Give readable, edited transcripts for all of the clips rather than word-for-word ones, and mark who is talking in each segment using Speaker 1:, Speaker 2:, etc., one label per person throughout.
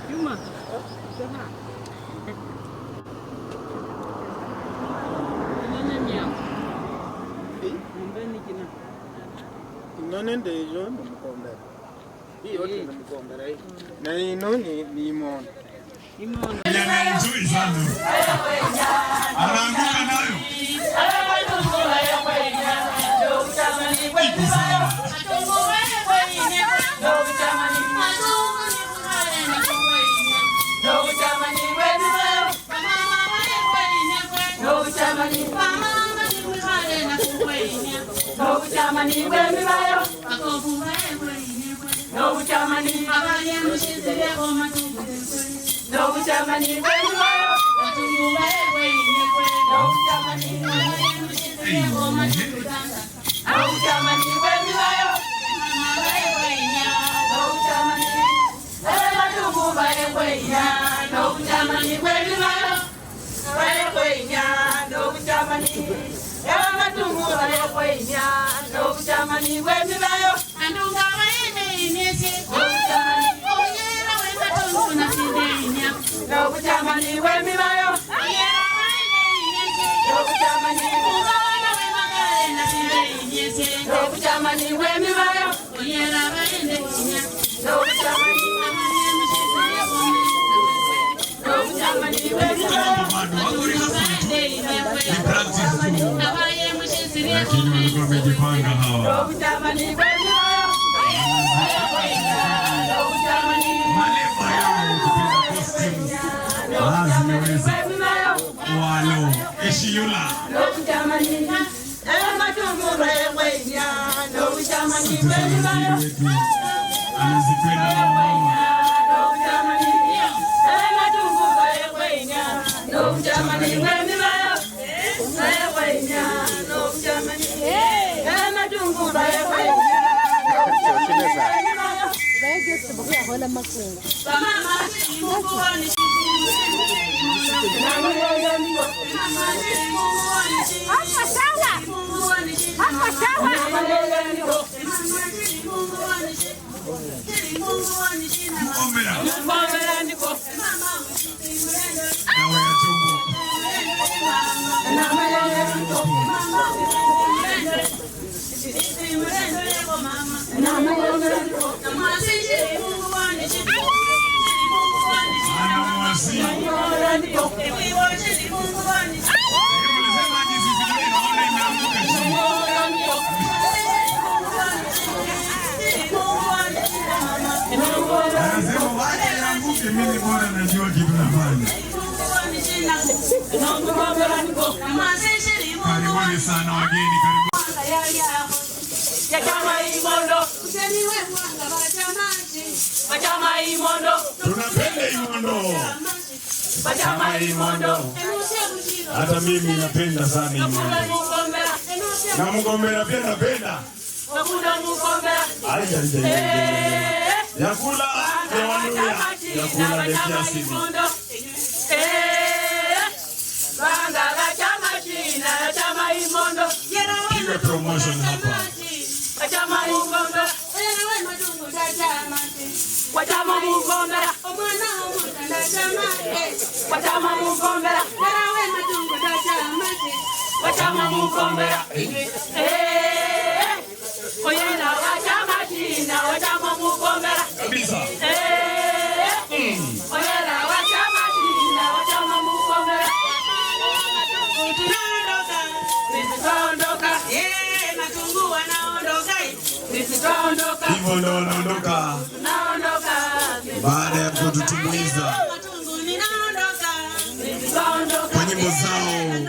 Speaker 1: Juma. Juma.
Speaker 2: Nonende hiyo mkombe. Hii yote ni mkombe hii. Na ino ni limon.
Speaker 1: Limon.
Speaker 3: Enjoy sana. Anaanguka nayo. Lakini walikuwa wamejipanga hawa. Malema yao kupiga costumes. Lazima weze. Walo. Eshiyula. Anazipenda na mama. Mimi bora najua kitu nafanya. Karibuni sana wageni, karibuni. Tunapenda imondo. Hata mimi napenda sana imondo. Na mgombea pia napenda. Yakula yakula ya kiasi. Kiwe promotion hapa. Kabisa. Hivyo ndo wanaondoka baada ya kututumbuiza kwa nyimbo zao.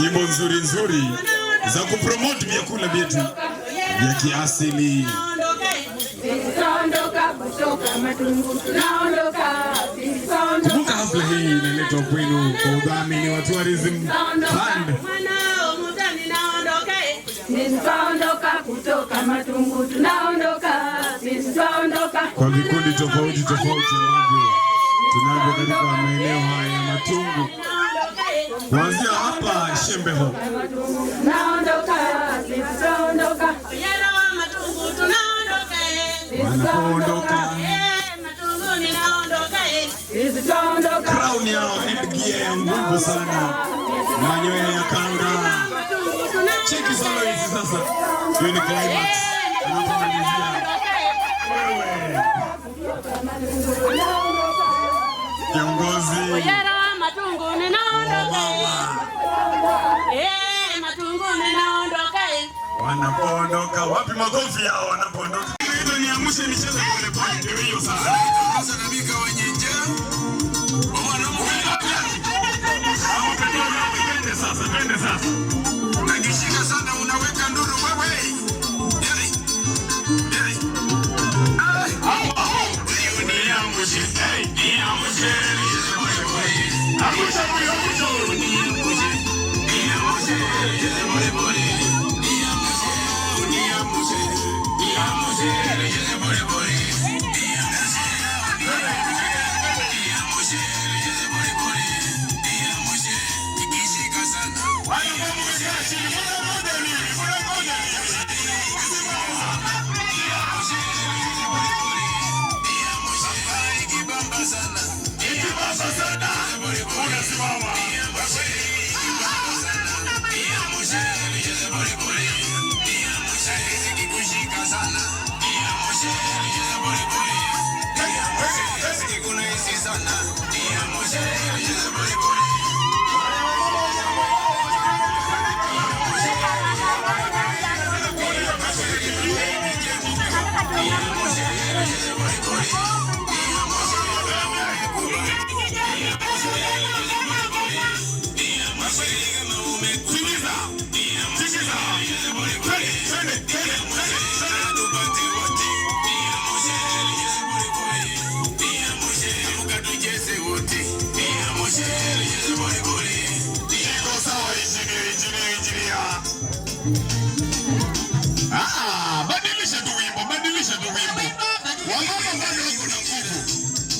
Speaker 3: Nyimbo nzuri za kupromote vyakula vyetu vya kiasili. Kumbuka hafla hii inaletwa kwenu kwa udhamini wa Tourism Fund. Kwa vikundi tofauti ambavyo tunavyo katika maeneo haya ya Matungu, kuanzia hapa Shembeho
Speaker 1: naondoka, tutaondoka. Vijana wa Matungu tunaondoka,
Speaker 3: wanapoondoka
Speaker 1: Matungu ninaondoka, tutaondoka.
Speaker 3: crown yao headgear ya nguvu sana, manyoya ya kanga. Cheki sana hizi sasa, hiyo ni climax. Kiongozi
Speaker 1: Vijana wa Matungu ninaondoka, Matungu ninaondoka.
Speaker 3: wanapoondoka, wapi makofi yao wanapoondoka? Ndio niamshe michezo pole pole, ndio hiyo sasa. Sasa nabika wenye njaa. Twende sasa. Nakishika sana unaweka nduru wewe.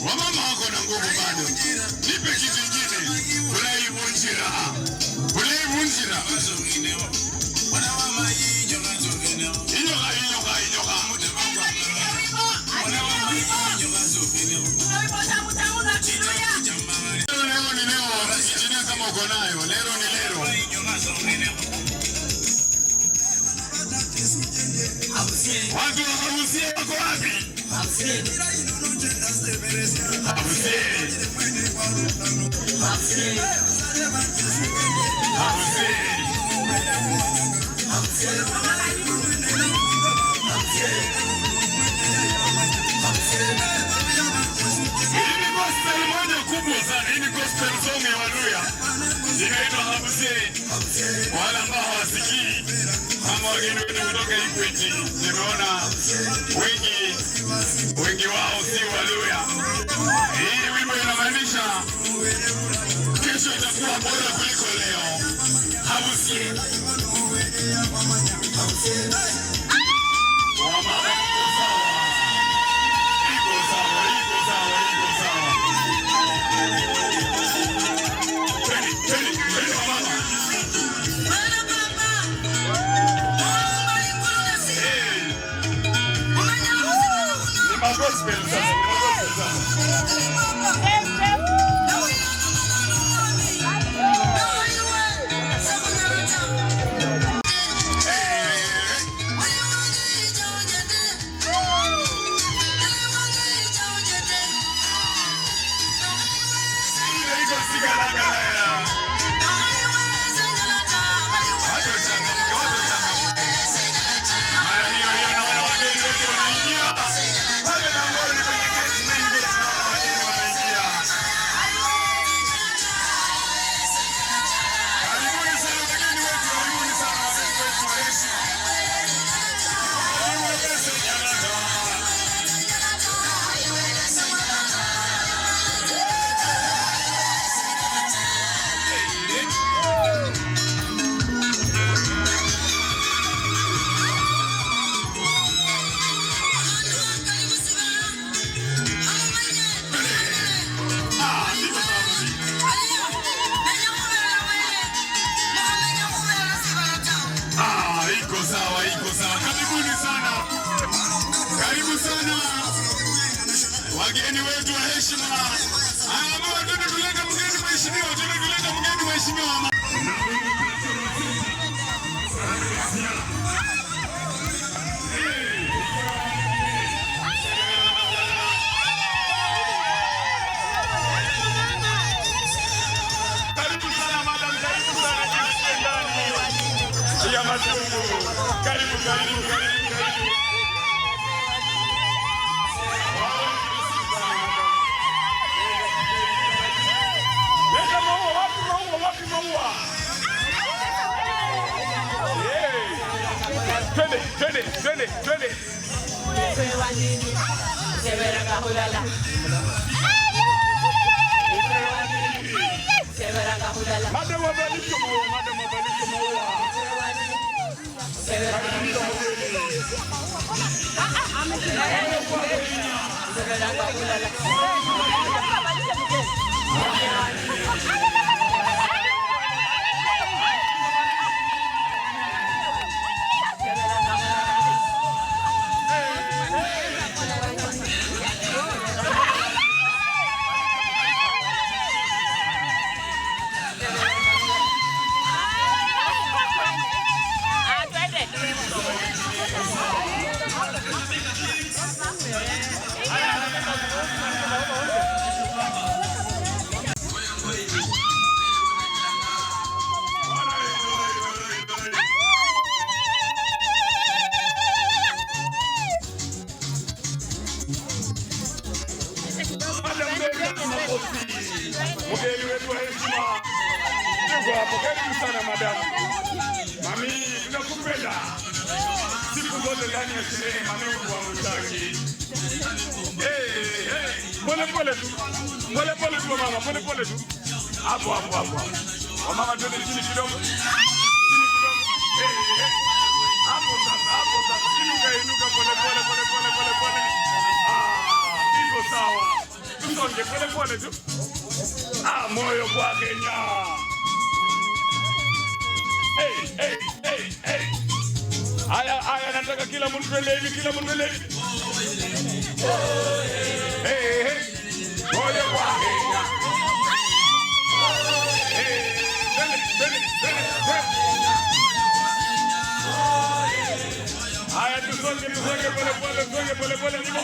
Speaker 3: Wamama wako na nguvu bado. Nipe kitu kingine. Kulevunjira. Watu wa harusi wako wapi? Wala ambao hawasikii kama wageni wetu kutoka Ikwiti, nimeona wengi wao si Waluya. Hii wimbo inamaanisha kesho itakuwa bora kuliko leo. Habusi. Karibu sana wageni wetu wa heshima. Haya, ndio tuleta mgeni mheshimiwa, tuleta mgeni mheshimiwa. Karibu sana madam, karibu sana ya Matungu. Karibu. Twende. Madam wabalisho maua. Mgeni wetu wa heshima. Karibu sana madam. Mami, tunakupenda. Siku zote ndani ya sherehe mami wangu mtaki. Pole tu mama, pole tu. Hapo. Mama twende chini kidogo. Hapo sasa. Inuka pole. Iko sawa. Tusonge pole tu. Moyo kwa Kenya. Hey. Haya, nataka kila mtu twende hivi. Moyo kwa Kenya. Haya, tusonge pole nipo.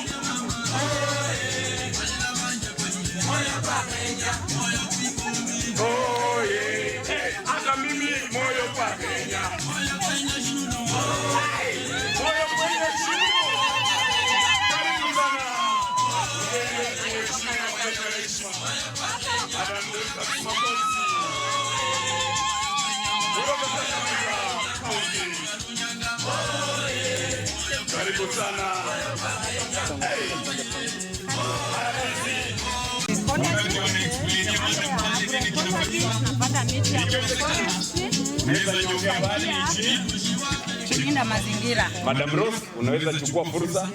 Speaker 3: Hata mimi moyo kwa Kenya. Moyo kwenye shimo. Karibu sana. Karibu sana.
Speaker 4: Kulinda mazingira.
Speaker 5: Madam Rose, unaweza chukua fursa,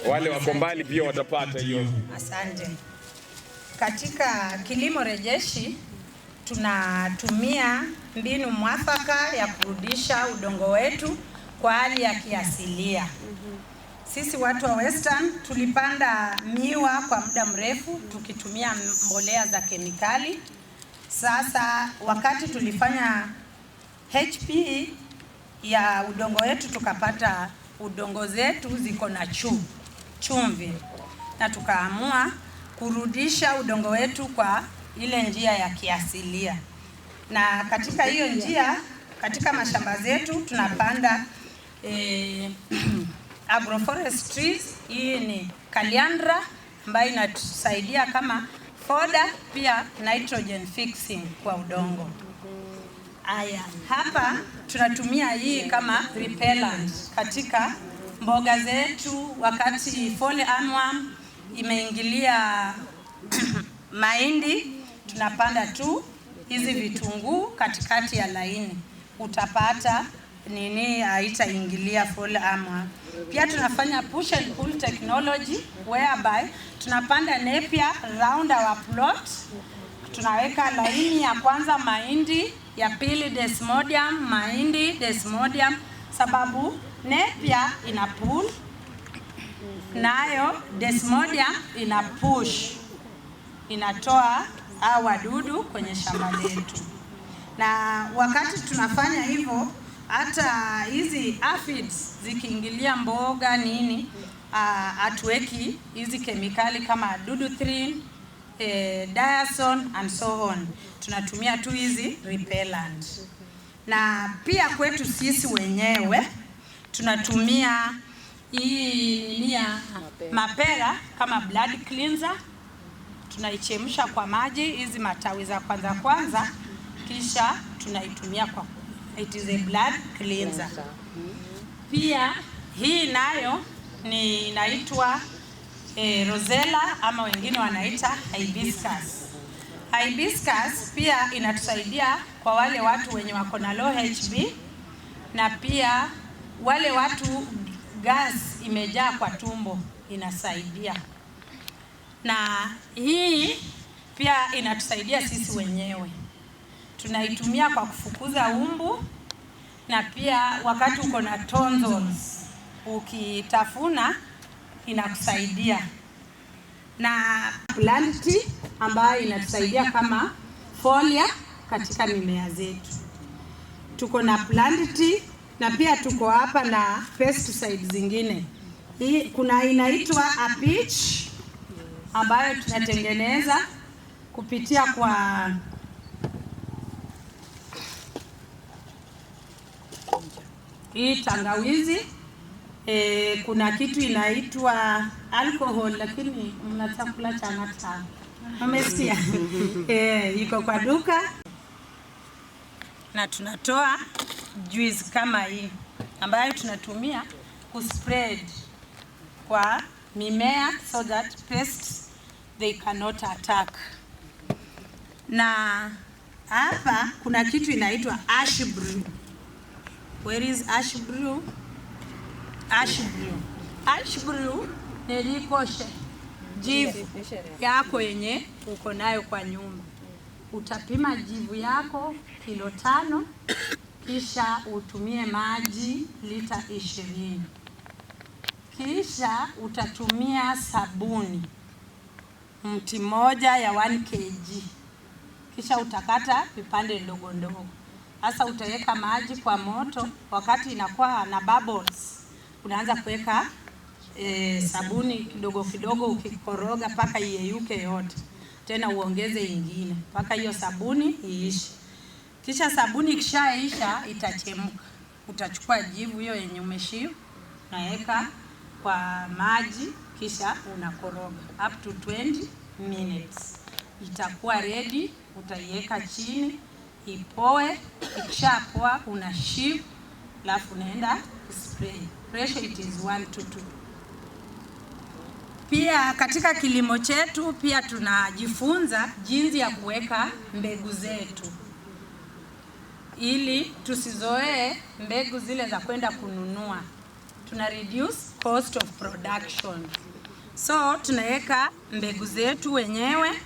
Speaker 5: wale wako mbali pia watapata hiyo.
Speaker 4: Asante. Katika kilimo rejeshi tunatumia mbinu mwafaka ya kurudisha udongo wetu kwa hali ya kiasilia. Sisi watu wa Western tulipanda miwa kwa muda mrefu tukitumia mbolea za kemikali. Sasa wakati tulifanya HP ya udongo wetu tukapata udongo zetu ziko na chumvi, na tukaamua kurudisha udongo wetu kwa ile njia ya kiasilia. Na katika hiyo njia, katika mashamba zetu tunapanda agroforestry. Hii ni Kaliandra ambayo inatusaidia kama fodder, pia nitrogen fixing kwa udongo. Aya, hapa tunatumia hii kama repellent katika mboga zetu. Wakati fall armyworm imeingilia mahindi, tunapanda tu hizi vitunguu katikati ya laini, utapata haitaingilia fall armyworm. Pia tunafanya push and pull technology whereby tunapanda Napier round our plot. Tunaweka laini ya kwanza mahindi, ya pili desmodium, mahindi desmodium, sababu Napier ina pull nayo Desmodium ina push, inatoa hao wadudu kwenye shamba letu. Na wakati tunafanya hivyo, hata hizi aphids zikiingilia mboga nini, hatuweki hizi kemikali kama Dudutrin, Diazone and so on. Tunatumia tu hizi repellent. Na pia kwetu sisi wenyewe tunatumia hii mapera kama blood cleanser. Tunaichemsha kwa maji hizi matawi za kwanza, kisha tunaitumia kwa it is a blood cleanser. Pia hii nayo ni inaitwa Rosella ama wengine wanaita hibiscus. Hibiscus pia inatusaidia kwa wale watu wenye wako na low HB, na pia wale watu gas imejaa kwa tumbo inasaidia. Na hii pia inatusaidia sisi wenyewe. Tunaitumia kwa kufukuza umbu, na pia wakati uko na tonsils ukitafuna inakusaidia. Na plant ambayo inatusaidia kama foliar katika mimea zetu. Tuko na plant na pia tuko hapa na pesticides zingine. Hii kuna inaitwa Apitch ambayo tunatengeneza kupitia kwa hii tangawizi. Kuna kitu inaitwa alcohol, lakini mnachakula changata. Umesikia? Iko kwa duka. Na tunatoa juice kama hii ambayo tunatumia kuspread kwa mimea so that pests they cannot attack. Na hapa kuna kitu inaitwa ash brew. Where is ash brew? Ash brew. Ash brew ni likoshe jivu yako yenye uko nayo kwa nyumba. Utapima jivu yako kilo 5, kisha utumie maji lita 20. Kisha utatumia sabuni mti moja ya 1 kg. Kisha utakata vipande ndogo ndogo. Sasa utaweka maji kwa moto, wakati inakuwa na bubbles unaanza kuweka sabuni kidogo kidogo, ukikoroga paka iyeyuke yote. Tena uongeze ingine paka hiyo sabuni iishe. Kisha sabuni ikishaisha itachemka. Utachukua jivu hiyo yenye umeshiu, naweka kwa maji, kisha unakoroga up to 20 minutes. Itakuwa ready, utaiweka chini ipoe. Ikishapoa unashiu, alafu unaenda spray. Pressure it is 1 to 2. Pia katika kilimo chetu pia tunajifunza jinsi ya kuweka mbegu zetu, ili tusizoee mbegu zile za kwenda kununua. Tuna reduce cost of production. So tunaweka mbegu zetu wenyewe.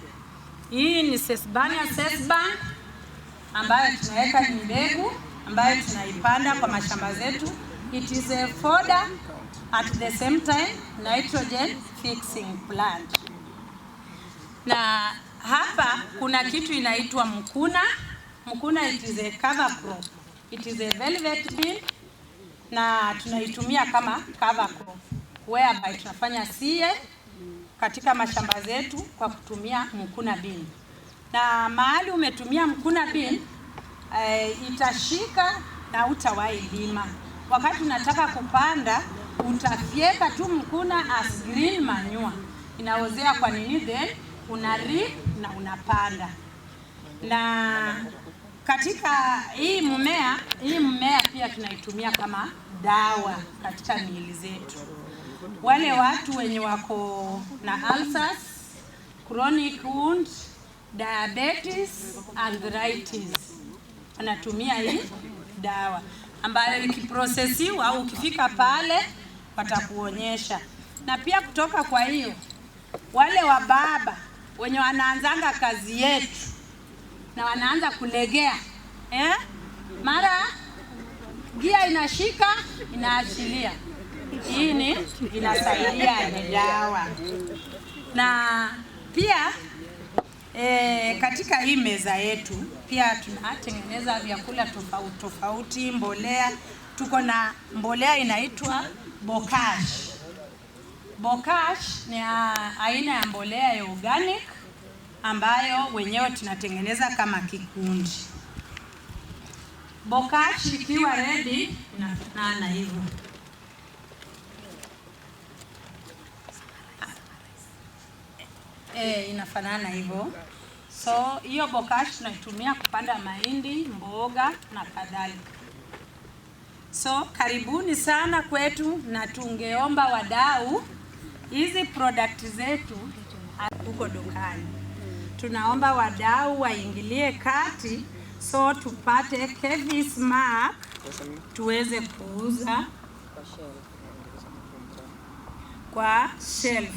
Speaker 4: Hii ni Sesbania Sesban ambayo tunaweka ni mbegu ambayo tunaipanda kwa mashamba zetu. It is a fodder at the same time nitrogen fixing plant. Na hapa kuna kitu inaitwa mkuna. Mkuna it is a cover crop. It is a velvet bean na tunaitumia kama cover crop, whereby tunafanya sie katika mashamba zetu kwa kutumia mkuna bean. Na mahali umetumia mkuna bean itashika na utawahi lima. Wakati unataka kupanda utafyeka tu mkuna as green manure. Inaozea kwa nini, then unarip na unapanda. Na katika hii mmea pia tunaitumia kama dawa katika miili zetu. Wale watu wenye wako na ulcers, chronic wound, diabetes, arthritis, wanatumia hii dawa ambayo ikiprocessiwa au ukifika pale watakuonyesha. Na pia kutoka kwa hiyo, wale wa baba wenye wanaanzanga kazi yetu na wanaanza kulegea, mara gia inashika inaachilia, Hii inasaidia, ni dawa. Na pia katika hii meza yetu pia tunatengeneza vyakula tofauti tofauti, mbolea. Tuko na mbolea inaitwa Bokash. Bokash ni aina ya mbolea ya organic ambayo wenyewe tunatengeneza kama kikundi. Bokash ikiwa ready inafanana hivyo. Inafanana hivyo. So hiyo Bokash tunaitumia kupanda mahindi, mboga na kadhalika. So karibuni sana kwetu, na tungeomba wadau hizi product zetu huko dukani. Tunaomba wadau waingilie kati so tupate KEVIS mark tuweze kuuza kwa shelf.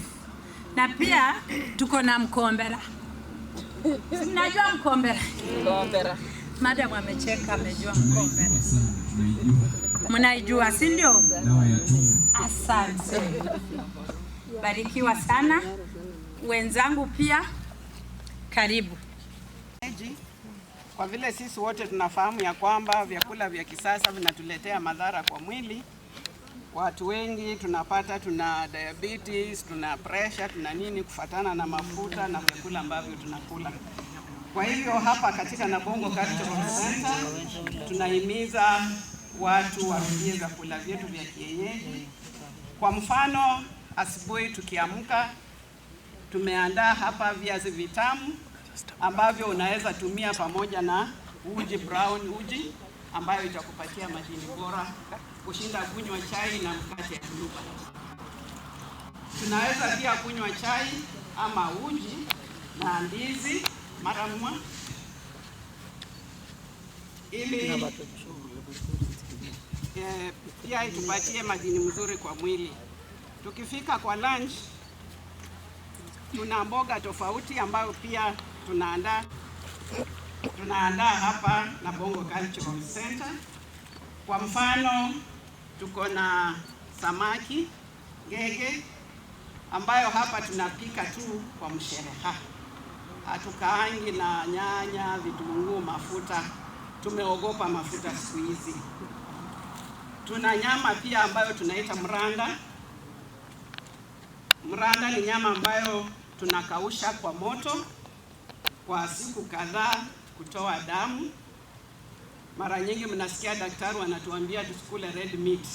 Speaker 4: Na pia tuko na mkombera. Mnajua mkombera? Mkombera. Madam amecheka, amejua mkombera. Mnaijua, si ndio? Asante. Barikiwa sana. Wenzangu pia karibu.
Speaker 6: Kwa vile sisi wote tunafahamu ya kwamba vyakula vya kisasa vinatuletea madhara kwa mwili. Watu wengi tuna diabetes, tuna pressure, tuna nini kufatana na mafuta na vyakula ambavyo tunakula. Kwa hivyo hapa katika Nabongo Cultural Center tunahimiza watu warudie vyakula vyetu vya kienyeji. Kwa mfano, asubuhi tukiamka tumeandaa hapa viazi vitamu ambavyo unaweza tumia pamoja na uji brown uji ambayo itakupatia madini bora kushinda kunywa chai na mkate ya nyumba. Tunaweza pia kunywa chai ama uji na ndizi mara moja ili pia itupatie madini mzuri kwa mwili. Tukifika kwa lunch tuna mboga tofauti ambayo pia tunaandaa hapa Nabongo Cultural Center. Kwa mfano tuko na samaki ngege ambayo hapa tunapika tu kwa mshereha. Hatukaangi na nyanya, vitunguu, mafuta. Tumeogopa mafuta siku hizi. Tuna nyama pia ambayo tunaita mranda. Mranda ni nyama ambayo tunakausha kwa moto kwa siku kadhaa kutoa damu. Mara nyingi mnasikia daktari wanatuambia tusikule red meat.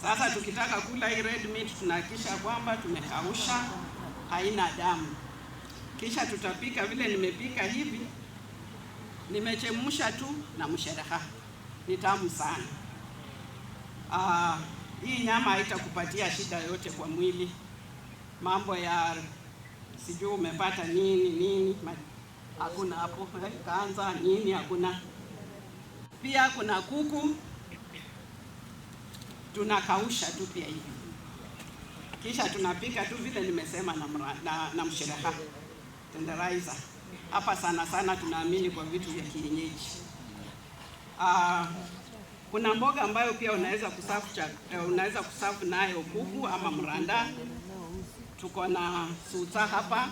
Speaker 6: Sasa tukitaka kula hii red meat tunahakisha kwamba tumekausha, haina damu. Kisha tutapika vile nimepika hivi. Nimechemsha tu na msharaha. Ni tamu sana. Hii nyama haitakupatia shida yote kwa mwili. Mambo ya sijui umepata nini hakuna hapo, kaanza nini hakuna. Pia kuna kuku tunakausha tu pia hivi. Kisha tunapika tu vile nimesema na mshiraha tenderizer. Hapa sana sana tunaamini kwa vitu vya kienyeji. Kuna mboga ambayo pia unaweza kusafu nayo kuku ama mranda. Tuko na suta hapa,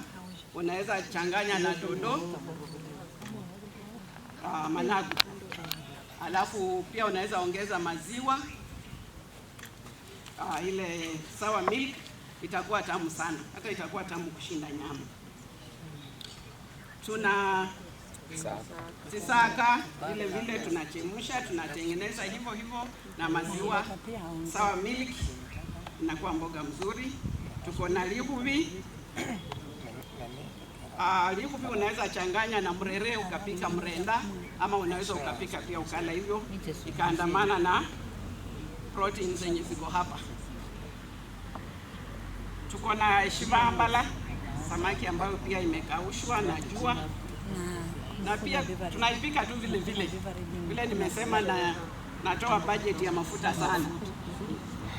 Speaker 6: unaweza changanya na dodo, managu. Alafu pia unaweza ongeza maziwa, ile sour milk, itakuwa tamu sana. Hata itakuwa tamu kushinda nyama. Tuna sisaka vile tunachemsha, tunatengeneza hivyo na maziwa, sour milk, inakuwa mboga mzuri. Tuko na likuvi. Likuvi unaweza changanya na mrere ukapika mrenda, ama unaweza ukapika pia ukala hivyo ikaandamana na protein zenye ziko hapa. Tuko na shivambala, samaki ambayo pia imekaushwa na jua. Na pia tunaipika tu vile nimesema, na natoa budget ya mafuta sana.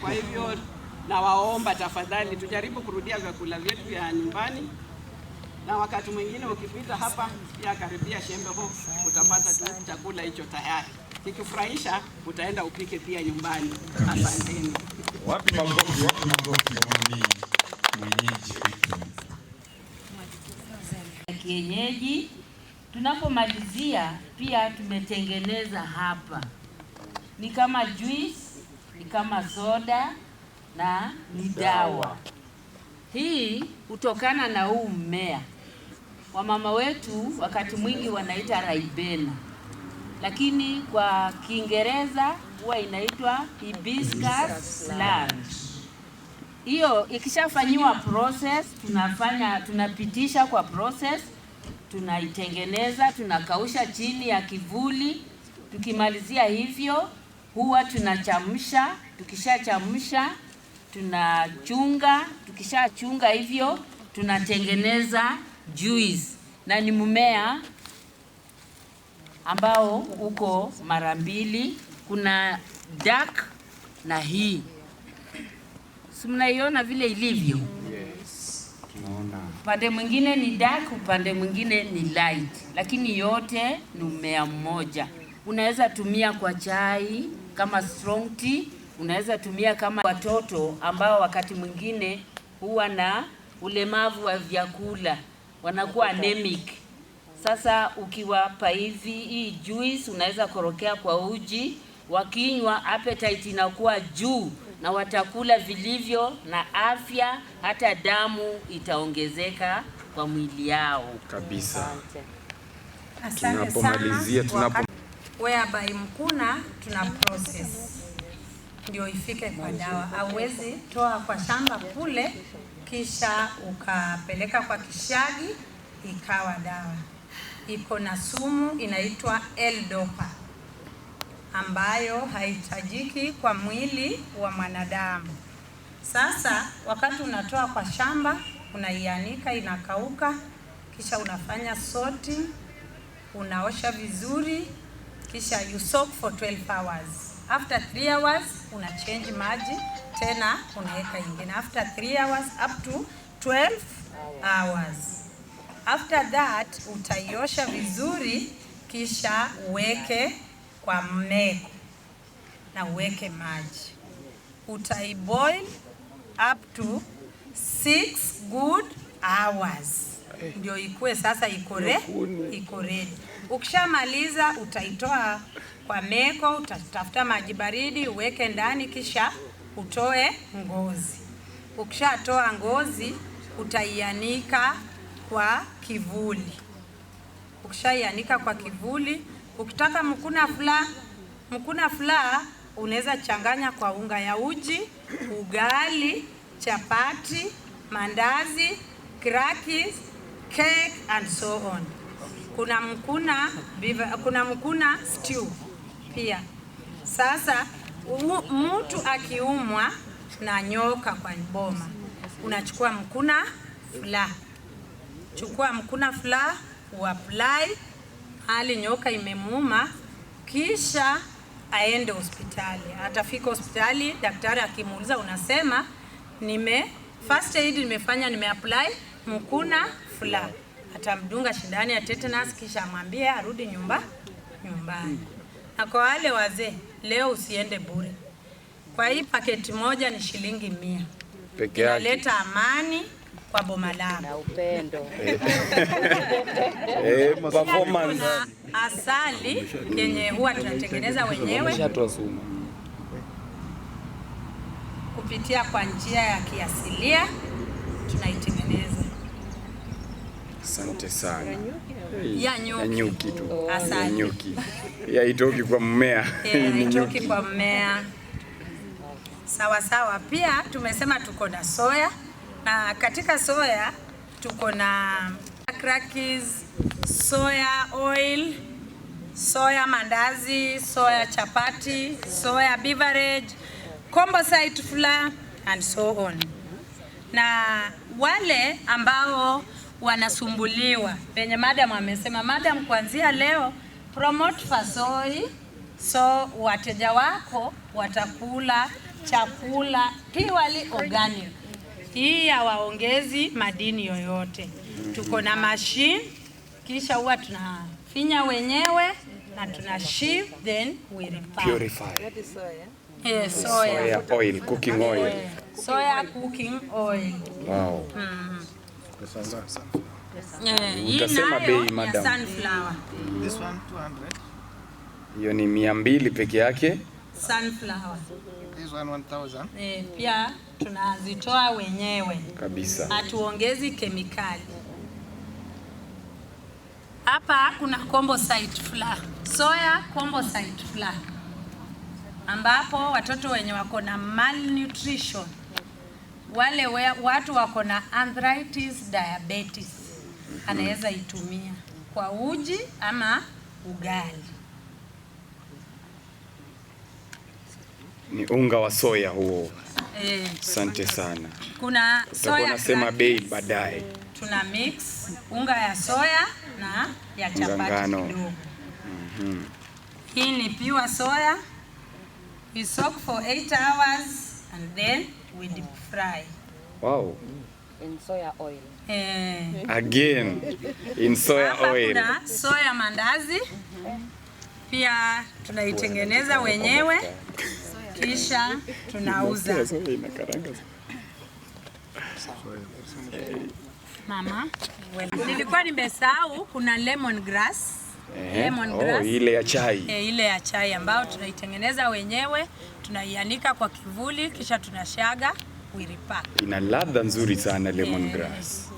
Speaker 6: Kwa hivyo na waomba tafadhali tujaribu kurudia vyakula vyetu vya nyumbani. Na wakati mwingine ukipita hapa pia karibia Shembe Hof utapata tu chakula hicho tayari. Kikufurahisha utaenda upike pia nyumbani. Asanteni.
Speaker 3: Wapi magofi wamwambie mwenyeji wetu.
Speaker 7: Kienyeji. Tunapomalizia pia tumetengeneza hapa, ni kama juice, ni kama soda na ni dawa. Hii hutokana na huu mmea. Wamama wetu wakati mwingi wanaita raibena, lakini kwa Kiingereza huwa inaitwa hibiscus plant. Hiyo ikishafanywa process, tunapitisha kwa process, tunaitengeneza, tunakausha chini ya kivuli. Tukimalizia hivyo huwa tunachamsha. Tukishachamsha tunachunga. Tukishachunga hivyo tunatengeneza juice, na ni mmea ambao uko mara mbili. Kuna dark na hii. Si mnaiona vile ilivyo?
Speaker 3: Yes. Tunaona.
Speaker 7: Upande mwingine ni dark, upande mwingine ni light, lakini yote ni mmea mmoja. Unaweza tumia kwa chai kama strong tea, unaweza tumia kama watoto ambao wakati mwingine huwa na ulemavu wa vyakula, wanakuwa anemic. Sasa ukiwapa hivi hii juice, unaweza korokea kwa uji, wakinywa appetite inakuwa juu na watakula vilivyo na afya, hata damu itaongezeka kwa mwili yao
Speaker 5: Kabisa.
Speaker 4: Asante sana. Whereby mkuna tuna process ndio ifike kwa dawa. Hauwezi toa kwa shamba kule kisha ukapeleka kwa kishagi ikawa dawa. Iko na sumu inaitwa L-dopa ambayo haitajiki kwa mwili wa mwanadamu. Sasa wakati unatoa kwa shamba, unaianika inakauka, kisha unafanya sorting, unaosha vizuri, kisha you soak for 12 hours. After 3 hours una change maji tena unaweka ingine. After 3 hours up to 12 hours. After that utaiosha vizuri, kisha uweke kwa mmeko na uweke maji. Utaiboil up to 6 good hours. Ndio ikue sasa iko ready. Ukishamaliza utaitoa kwa meko, utatafuta maji baridi uweke ndani, kisha utoe ngozi. Ukishatoa ngozi utaianika kwa kivuli. Ukishaianika kwa kivuli, ukitaka mkuna fla unaweza changanya kwa unga ya uji, ugali, chapati, mandazi, crackers, cake and so on. Kuna mkuna stew pia. Sasa mtu akiumwa na nyoka kwa boma, unachukua mkuna fla. Chukua mkuna fla, uapply hali nyoka imemuuma, kisha aende hospitali. Atafika hospitali, daktari akimuuliza unasema first aid nimefanya, nimeapply mkuna fla. Atamdunga shindani ya tetanus, kisha amwambie arudi nyumbani. Na kwa wale wazee, leo usiende bure. Kwa hii paketi moja ni shilingi 100 peke yake. Inaleta amani kwa boma lako na upendo.
Speaker 5: Performance.
Speaker 4: Asali yenye huwa tunatengeneza wenyewe kupitia kwa njia ya kiasilia tunaitengeneza.
Speaker 5: Asante sana.
Speaker 4: Ya
Speaker 5: nyuki tu.
Speaker 4: Asali.
Speaker 5: Nyuki. Ya itoki kwa mmea.
Speaker 4: Ni itoki kwa mmea. Sawa sawa. Pia tumesema tuko na soya, na katika soya tuko na crackers, soya oil, soya mandazi, soya chapati, soya beverage, composite flour and so on. Na wale ambao wanasumbuliwa, penye madam amesema, madam kuanzia leo promote fasoi, so wateja wako watakula chakula purely organic. Hii hawaongezi madini yoyote. Tuko na machine, kisha huwa tunafinya wenyewe na tuna sheave, then we refine.
Speaker 5: Purify. Soya oil, cooking oil.
Speaker 4: Soya cooking oil.
Speaker 5: Wow.
Speaker 4: Utasema
Speaker 5: bei madam.
Speaker 4: Sunflower.
Speaker 2: This one 200.
Speaker 5: Hiyo ni 200 peke yake.
Speaker 4: Sunflower.
Speaker 2: This one 1000.
Speaker 4: Pia tunazitoa wenyewe.
Speaker 5: Kabisa.
Speaker 4: Hatuongezi kemikali. Hapa kuna composite flour. Soya composite flour. Ambapo watoto wenye wako na malnutrition, wale watu wako na arthritis, diabetes, anaweza itumia kwa uji ama ugali.
Speaker 5: Ni unga wa soya huo. Asante sana.
Speaker 4: Kuna soya
Speaker 5: nasema bei baadaye.
Speaker 4: Tuna mix unga ya soya na ya chapati kidogo. Hii ni pure soya. We soak for 8 hours and then we deep fry.
Speaker 5: Wow.
Speaker 8: In soya oil.
Speaker 5: Again in soya oil.
Speaker 4: Kuna soya mandazi. Pia tunaitengeneza wenyewe. Kisha tunauza. Mama, nilikuwa nimesahau kuna lemon grass. Lemon grass.
Speaker 5: Ile ya chai.
Speaker 4: Ile ya chai ambayo tunaitengeneza wenyewe, tunaianika kwa kivuli kisha tunashaga, we repack.
Speaker 5: Ina ladha nzuri sana lemon grass.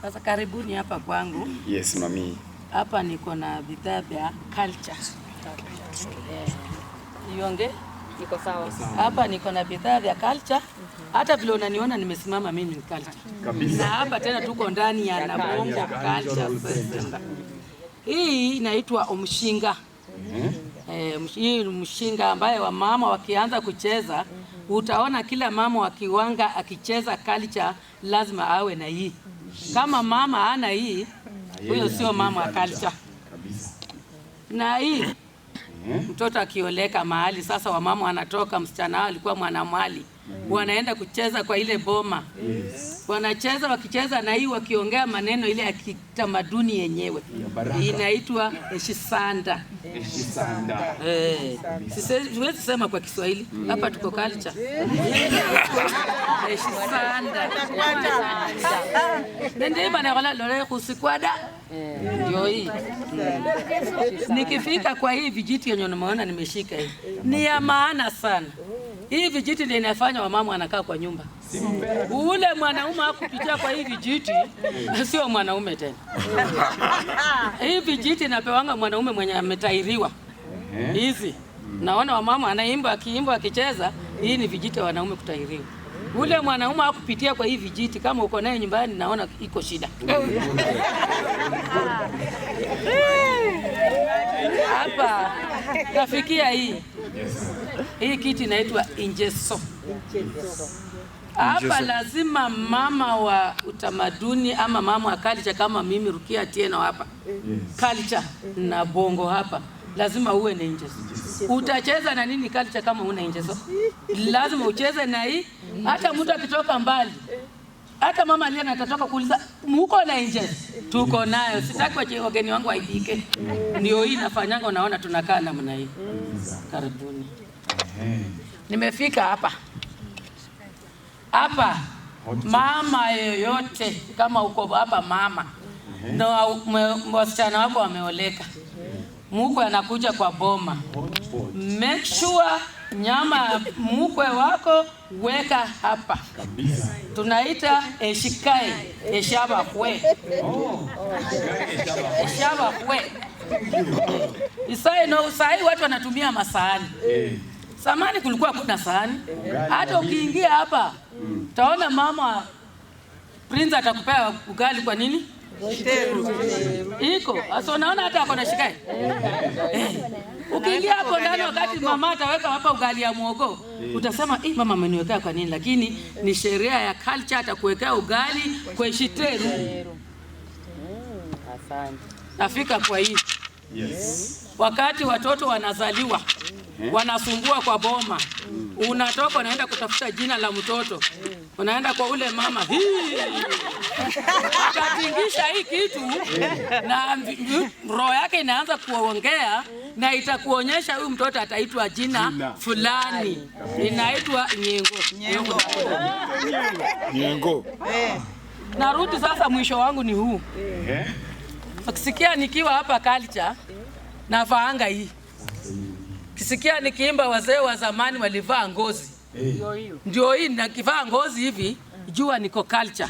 Speaker 9: Sasa karibuni hapa kwangu.
Speaker 5: Yes, mami.
Speaker 9: Hapa niko na bidhaa vya culture. Ionge?
Speaker 8: Niko sawa.
Speaker 9: Hapa niko na bidhaa vya culture. Hata vile unaniona nimesimama mimi ni culture.
Speaker 5: Kabisa.
Speaker 9: Na hapa tena tuko ndani ya Nabongo Culture Center. Hii inaitwa omshinga. Hii mshinga ambaye wamama wakianza kucheza, utaona kila mama wa kiwanga akicheza culture lazima awe na hii. Kama mama hana hii, huyo sio mama wa culture. Na hii mtoto akioleka mahali, sasa wamama wanatoka, msichana alikuwa mwanamwali, wanaenda kucheza kwa ile boma. Wanacheza, wakicheza na hii wakiongea maneno ile ya kitamaduni yenyewe. Inaitwa eshisanda.
Speaker 5: Eshisanda.
Speaker 9: Siwezi sema kwa Kiswahili. Hapa tuko culture. Eshisanda. Nende bana wala lole kusikwada. Ndio hii. Nikifika kwa hii vijiti yenye unaona nimeshika hii. Ni ya maana sana. Hii vijiti ndio inafanya wamama wanakaa kwa nyumba. Ule mwanaume hakupitia kwa hii vijiti, sio mwanaume tena. Hii vijiti napewanga mwanaume mwenye ametairiwa. Hizi. Naona wamama anaimba, akiimba, akicheza, hii ni vijiti wanaume kutairiwa. Ule mwanaume hakupitia kwa hii vijiti, kama uko naye nyumbani naona iko shida. Hapa nafikia hii. Hii kiti inaitwa injeso. Hapa lazima mama wa utamaduni ama mama wa culture kama mimi Rukia Atieno hapa. Culture na bongo hapa. Lazima uwe na injeso. Utacheza na nini culture kama una injeso? Lazima ucheze na hii. Hata mtu akitoka mbali, hata mama aliye atatoka kuuliza mko na injeso? Tuko nayo. Sitaki wageni wangu waibike. Ndio hii nafanyanga, unaona tunakaa namna hii. Karibuni. Nimefika hapa. Hapa mama yoyote kama uko hapa mama na wasichana wako wameoleka, mkwe anakuja kwa boma, make sure nyama mkwe wako weka hapa kabisa. Tunaita eshikae eshaba kwe. Eshaba kwe. Isai watu wanatumia masahani. Samani kulikuwa kuna sahani. Hata ukiingia hapa utaona mama Prince atakupea ugali kwa nini? Iko. Sasa unaona hata ako na shikai. Ukiingia hapo ndani wakati mama ataweka hapa ugali ya muogo, utasema mama ameniwekea kwa nini? Lakini ni sheria ya culture, atakuwekea ugali kwa shiteru.
Speaker 8: Asante.
Speaker 9: Nafika kwa hii.
Speaker 5: Yes.
Speaker 9: Wakati watoto wanazaliwa, wanasumbua kwa boma, unatoka unaenda kutafuta jina la mtoto, unaenda kwa ule mama akatingisha hii kitu na roho yake inaanza kuongea, na itakuonyesha huyu mtoto ataitwa jina fulani. Inaitwa Nyengo. Narudi sasa, mwisho wangu ni huu. Ukisikia nikiwa hapa culture na faanga hii. Kisikia nikiimba wazee wa zamani walivaa ngozi. Ndio hii nakivaa ngozi hivi, jua niko culture.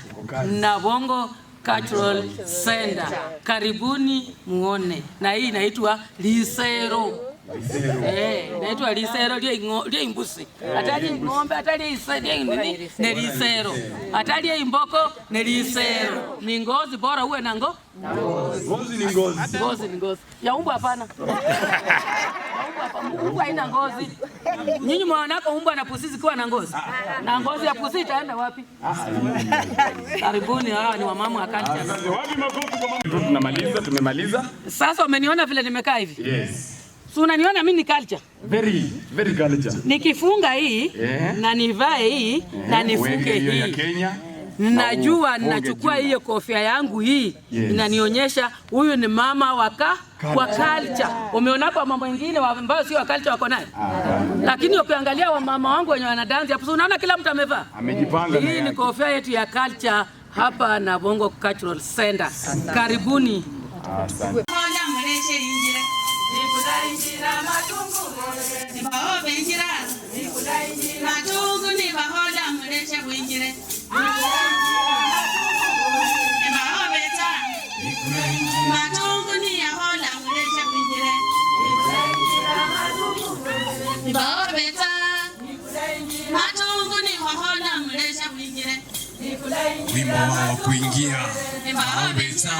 Speaker 9: Na Bongo Cultural Center. Karibuni muone. Na hii inaitwa Lisero. Inaitwa Lisero ndio imbusi. Atali ng'ombe, atali isedi nini? Ni Lisero. Atali imboko ni Lisero. Ni ngozi bora uwe na ngozi ni ngozi. Ngozi ni ngozi. Ya umbu hapana. Umbu haina ngozi. Nyinyi mwanako umbu na pusi zikiwa na ngozi. Na ngozi ya pusi itaenda wapi? Karibuni, hawa ni wamama wa culture.
Speaker 5: Wapi makofi kwa mama? Tumemaliza.
Speaker 9: Sasa umeniona vile nimekaa hivi?
Speaker 5: Yes.
Speaker 9: So unaniona mimi ni culture.
Speaker 5: Very culture.
Speaker 9: Nikifunga hii na nivae hii na nifunge hii
Speaker 5: ya Kenya.
Speaker 9: Najua ninachukua hiyo kofia yangu hii inanionyesha huyu ni mama wa culture. Umeona kwa mambo mengine ambao sio wa culture wako nayo. Lakini ukiangalia wa mama wangu wenye wana dance hapo unaona kila mtu amevaa.
Speaker 5: Amejipanga.
Speaker 9: Hii ni kofia yetu ya culture hapa na Bongo Cultural Center. Karibuni.
Speaker 5: Asante.
Speaker 3: Wimbo wao kuingia Maobeta.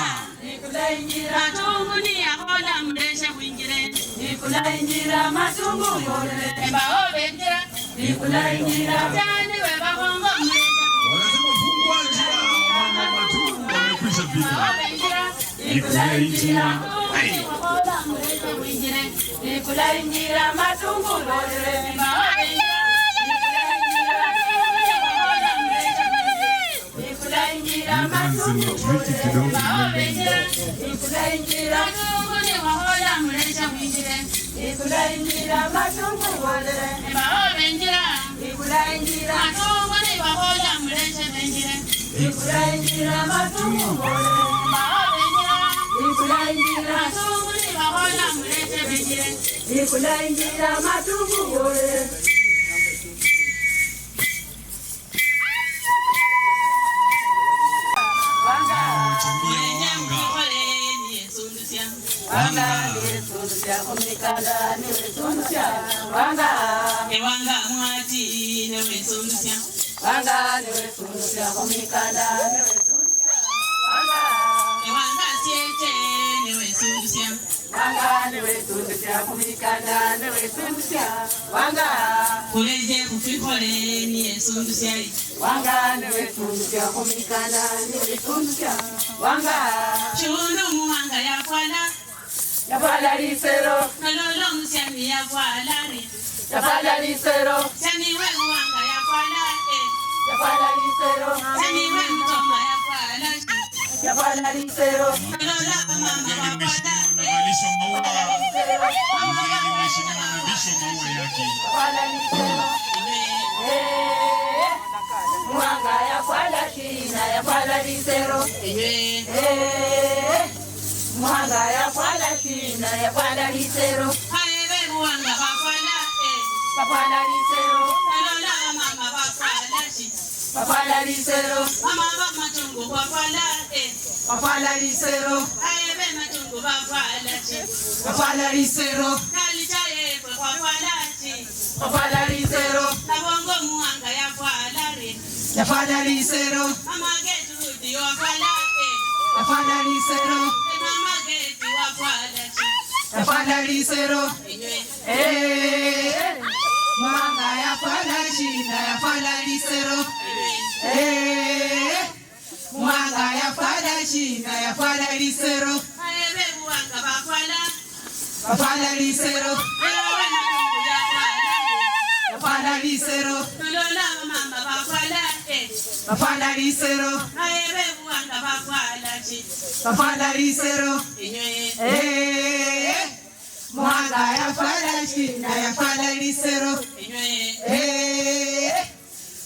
Speaker 10: Mwanga ya fala shinda ya fala lisero.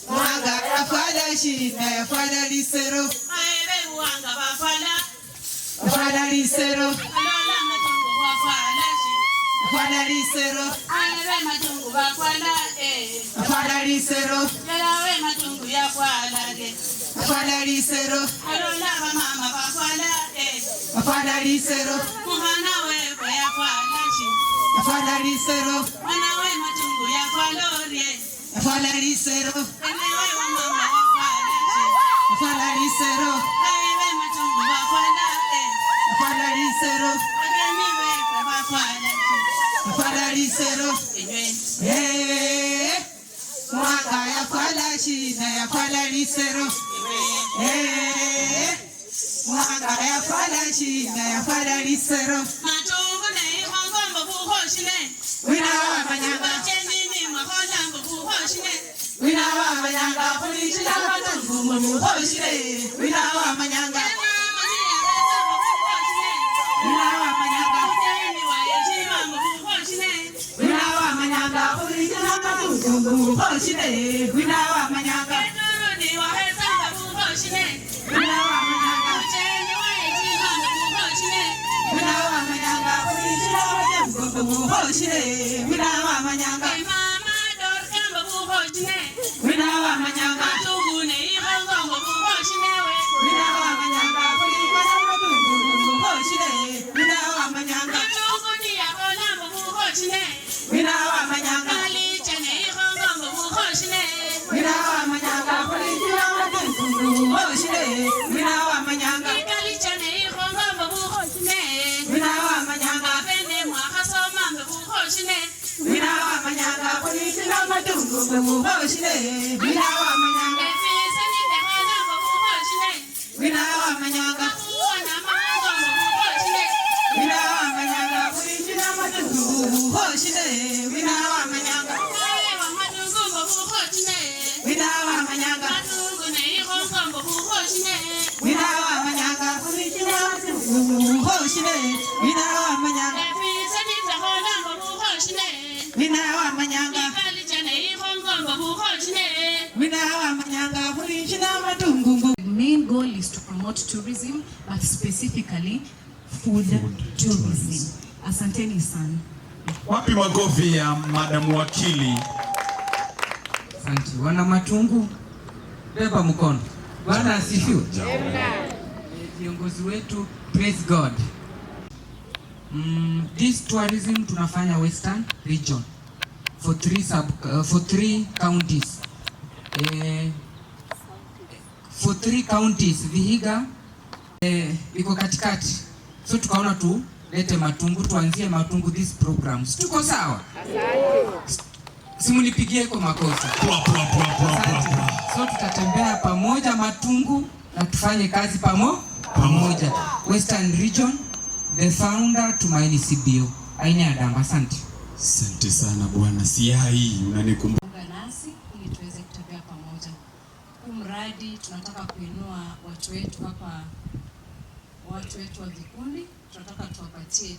Speaker 10: Mwanga ya fala shinda ya fala lisero. Fala lisero. Fala lisero. Fala lisero. Fala lisero. Fala lisero. Fala lisero. Fala lisero. Fala lisero. Fala lisero. Fala lisero. Mwanga ya fala shina ya fala lisero. Mwanga ya fala shina ya fala lisero.
Speaker 1: Matungu ne ihongombo buhoshine.
Speaker 10: Wina wa manyanga.
Speaker 1: Chenini mahonambo buhoshine.
Speaker 10: Wina wa manyanga. Kulishina matungu buhoshine. Wina wa manyanga. Wina wa manyanga. Wina wa manyanga. Kulishina matungu buhoshine. Wina wa manyanga. Wina wa manyanga. Wina wa manyanga. Kulishina matungu buhoshine. Wina wa manyanga. Wina wa manyanga.
Speaker 1: Tugune ihongombo buhoshine we.
Speaker 10: Wina wa manyanga. Kulishina matungu buhoshine. Wina wa manyanga.
Speaker 1: Tuguni ihongombo buhoshine.
Speaker 10: Wina wa manyanga.
Speaker 1: Alichene ihongombo buhoshine.
Speaker 10: Wina wa manyanga. Kulishina matungu buhoshine. Wina wa manyanga.
Speaker 1: Alichene ihongombo buhoshine.
Speaker 10: Wina wa manyanga.
Speaker 1: Bene mwakasoma buhoshine.
Speaker 10: Wina wa manyanga. Kulishina matungu buhoshine. Wina wa manyanga.
Speaker 1: Efiseni tehonambo buhoshine.
Speaker 10: Wina wa manyanga.
Speaker 1: Kuona mahongombo buhoshine.
Speaker 10: Wina wa manyanga. Kulishina matungu buhoshine. Wina wa manyanga.
Speaker 1: Ewa matungumbo buhoshine.
Speaker 10: Wina wa manyanga.
Speaker 1: Matungune ihongombo buhoshine.
Speaker 10: Wina wa manyanga. Kulishina matungu buhoshine. Wina wa manyanga.
Speaker 1: Efiseni tehonambo buhoshine.
Speaker 10: Wina wa manyanga.
Speaker 1: Alichene ihongombo buhoshine.
Speaker 10: Wina wa manyanga. Kulishina matungu.
Speaker 11: The main goal is to promote tourism, but specifically food tourism. Asanteni sana.
Speaker 3: Wapi makofi ya Madam Wakili?
Speaker 12: Asante. Wana Matungu, beba mkono. Bwana asifiwe. Viongozi wetu, praise God. This tourism tunafanya Western region for three counties. For three counties, Vihiga iko katikati. So tukaona lete Matungu, tuanzie Matungu this programs. Tuko sawa? Simunipigie kwa makosa. So tutatembea pamoja Matungu na tufanye kazi pamoja. Western region, the founder Tumaini CBO. Aina ya Damba, asante.
Speaker 3: Asante sana bwana Siai, unanikumbuka
Speaker 11: nasi ili tuweze kutembea pamoja. Huu mradi tunataka kuinua watu wetu hapa, watu wetu wa vikundi, tunataka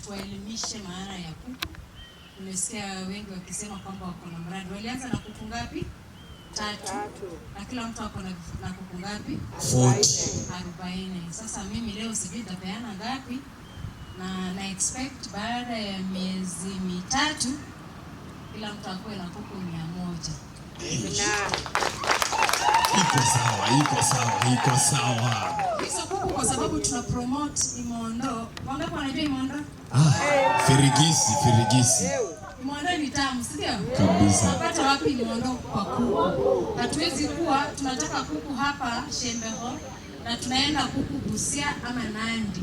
Speaker 11: tuwaelimishe maana ya kuku. Nimesikia wengi wakisema kwamba wako na mradi. Walianza na kuku ngapi? 3. Na kila mtu wako na kuku ngapi? 40. Sasa mimi leo sijui nitapeana ngapi, na expect baada ya miezi 3 kila mtu akuwe na kuku 100.
Speaker 3: Iko sawa.
Speaker 11: Hizo kuku kwa sababu tuna promote Imondo. Wangapi wanajua Imondo?
Speaker 3: Firigisi.
Speaker 11: Imondo ni tamu, si ndio?
Speaker 3: Kabisa.
Speaker 11: Unapata wapi Imondo kwa kuku? Hatuwezi kuwa tunataka kuku hapa Shembeho na tunaenda kuku Busia ama Nandi.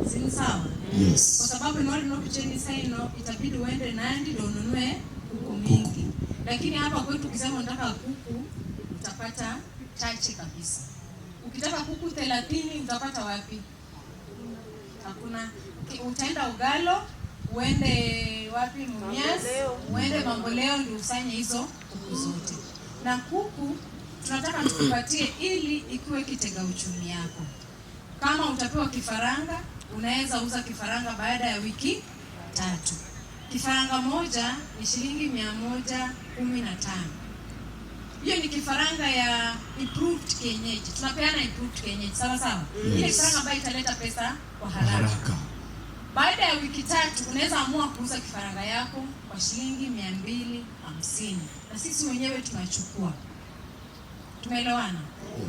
Speaker 11: Si sawa?
Speaker 3: Yes.
Speaker 11: Kwa sababu ni wale kucheni saino itabidi uende Nandi ndio ununue kuku mingi. Lakini hapa kwetu ukisema unataka kuku utapata chache kabisa. Ukitaka kuku 30 utapata wapi? Hakuna. Utaenda Ugalo, uende wapi Mumias, uende Mamboleo ndio usanye hizo kuku zote. Na kuku tunataka tukupatie ili ikiwe kitega uchumi yako. Kama utapewa kifaranga, unaweza uza kifaranga baada ya wiki 3. kifaranga moja ni shilingi 115. Hiyo ni kifaranga ya improved kienyeji. Tunapeana improved kienyeji, sawa sawa? Ile kifaranga ambayo italeta pesa kwa haraka. Baada ya wiki 3 unaweza amua kuuza kifaranga yako kwa shilingi 250. Na sisi wenyewe tunachukua. Tumeelewana?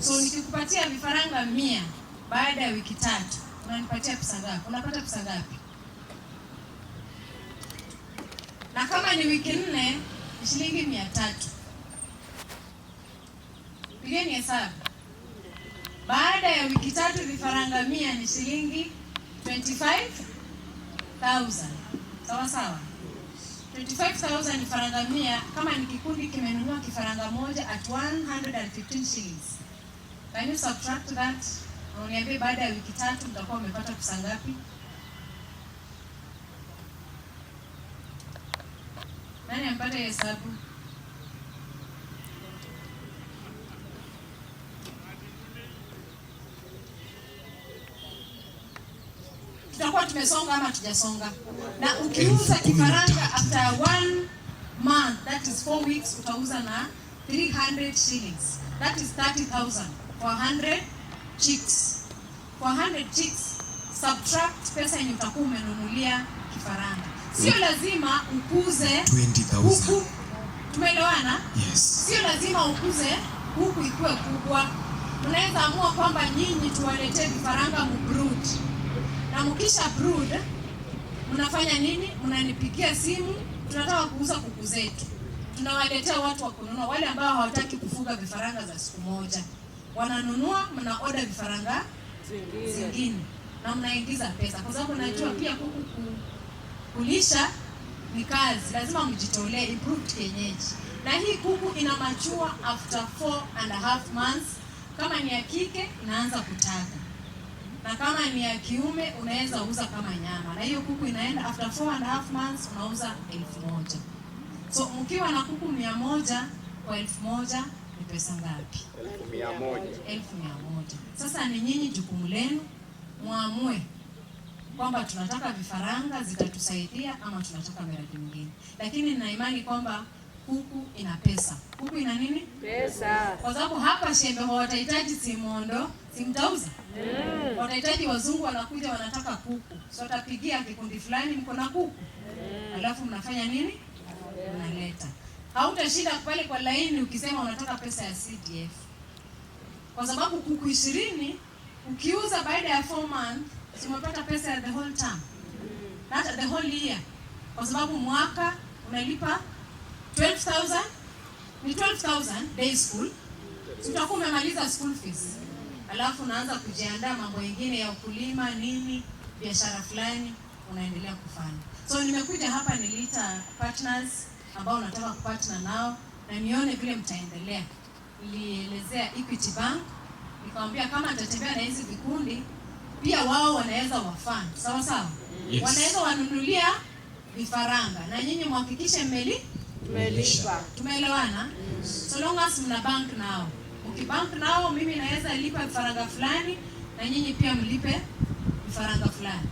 Speaker 11: So nikikupatia vifaranga 100 baada ya wiki 3, unanipatia pesa ngapi? Unapata pesa ngapi? Na kama ni wiki 4 ni shilingi 300. Pigeni hesabu. Baada ya wiki 3 vifaranga 100 ni shilingi 25,000. Sawa sawa? 25,000 ni faranga 100. Kama ni kikundi kimenunua kifaranga moja at 115 shillings. Can you subtract that? Uniambie baada ya wiki 3 mtakuwa umepata pesa ngapi? Nani ampata hesabu? Tutakuwa tumesonga ama tujasonga? Na ukiuza kifaranga after 1 month, that is 4 weeks, utauza na 300 shillings. That is 30,000 for 100 chicks. For 100 chicks, subtract pesa yenye utakuwa umenunulia kifaranga. Sio lazima ukuze
Speaker 3: 20,000.
Speaker 11: Tumeelewana?
Speaker 3: Yes.
Speaker 11: Sio lazima ukuze huku ikuwe kubwa. Unaweza amua kwamba nyinyi tuwaletee vifaranga mbrood. Na mkisha brood, mnafanya nini? Mnanipigia simu, tunataka kuuza kuku zetu. Tunawaletea watu wa kununua, wale ambao hawataki kufuga vifaranga za siku moja. Wananunua, mna order vifaranga zingine. Na mnaingiza pesa. Kwa sababu najua pia kuku kulisha ni kazi, lazima mjitolee improved kienyeji. Na hii kuku ina mature after 4.5 months. Kama ni ya kike inaanza kutaga. Na kama ni ya kiume unaweza uza kama nyama. Na hiyo kuku inaenda after 4.5 months unauza 1,000. So mkiwa na kuku 100 kwa 1,000 ni pesa ngapi? 1,100. Sasa ni nyinyi jukumu lenu muamue kwamba tunataka vifaranga zitatusaidia ama tunataka miradi mingine. Lakini nina imani kwamba kuku ina pesa. Kuku ina nini? Pesa. Kwa sababu hapa Shembe watahitaji simondo, simtauza. Watahitaji wazungu wanakuja wanataka kuku. So watapigia kikundi fulani mko na kuku. Alafu mnafanya nini? Mnaleta. Hautashinda pale kwa laini ukisema unataka pesa ya CDF. Kwa sababu kuku 20 ukiuza baada ya 4 months, umepata pesa ya the whole term. Not the whole year. Kwa sababu mwaka unalipa 12,000, ni 12,000 day school. Utakuwa umemaliza school fees. Alafu unaanza kujiandaa mambo mengine ya ukulima nini, biashara fulani unaendelea kufanya. So nimekuja hapa niliita partners ambao nataka kupartner nao na nione vile mtaendelea. Nilielezea Equity Bank, nikamwambia kama nitatembea na hizi vikundi pia wao wanaweza wafund. Sawa sawa? Yes. Wanaweza wanunulia vifaranga na nyinyi muhakikishe mmelipa. Tumeelewana? So long as mna bank nao. Ukibank nao mimi naweza lipa vifaranga fulani na nyinyi pia mlipe vifaranga fulani.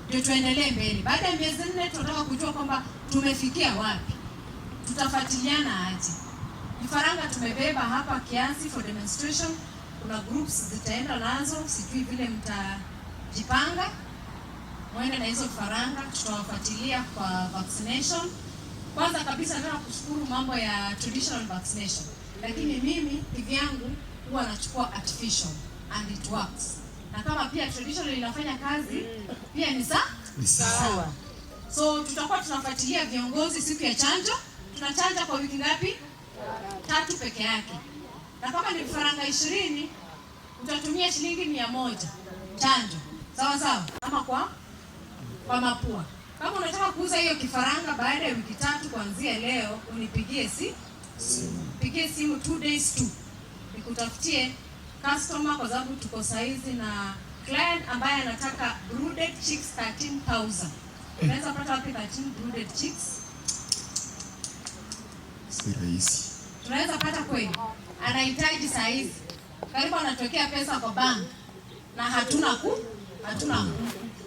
Speaker 11: Ndio tuendelee mbele. Baada ya miezi 4 tunataka kujua kwamba tumefikia wapi. Tutafuatiliana aje. Vifaranga tumebeba hapa kiasi for demonstration. Kuna groups zitaenda nazo, sijui vile mtajipanga. Mwende na hizo vifaranga, tutawafuatilia kwa vaccination. Kwanza kabisa nataka kushukuru mambo ya traditional vaccination. Lakini mimi kivyangu huwa nachukua artificial and it works. Na kama pia traditional inafanya kazi, pia ni sawa. So tutakuwa tunafuatilia viongozi siku ya chanjo. Tunachanja kwa wiki ngapi? 3 peke yake. Na kama ni vifaranga 20, utatumia shilingi 100 chanjo. Sawa sawa? Kama kwa mapua. Kama unataka kuuza hiyo kifaranga baada ya wiki 3 kuanzia leo, unipigie pigie simu 2 days tu. Nikutafutie customer kwa sababu tuko saizi na client ambaye anataka brooded chicks 13,000. Unaweza pata wapi 13 brooded chicks?
Speaker 3: Si rahisi.
Speaker 11: Tunaweza pata kweli. Anahitaji saizi. Karibu anatokea pesa kwa bank na hatuna kuku.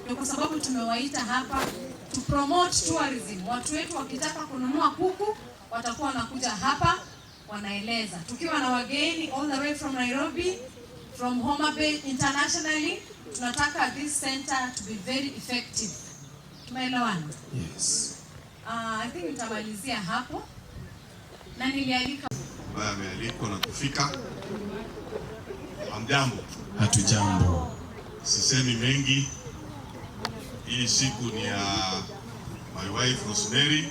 Speaker 11: Ndio kwa sababu tumewaita hapa to promote tourism. Watu wetu wakitaka kununua kuku watakuwa wanakuja hapa wanaeleza. Tukiwa na wageni all the way from Nairobi, from Homa Bay, internationally, tunataka this center to be very effective. Tumeelewana?
Speaker 3: Yes.
Speaker 11: I think nitamalizia hapo. Na nilialika
Speaker 3: ambaye amealikwa na kufika. Hamjambo? Hatujambo. Sisemi mengi. Hii siku ni ya my wife Rosemary.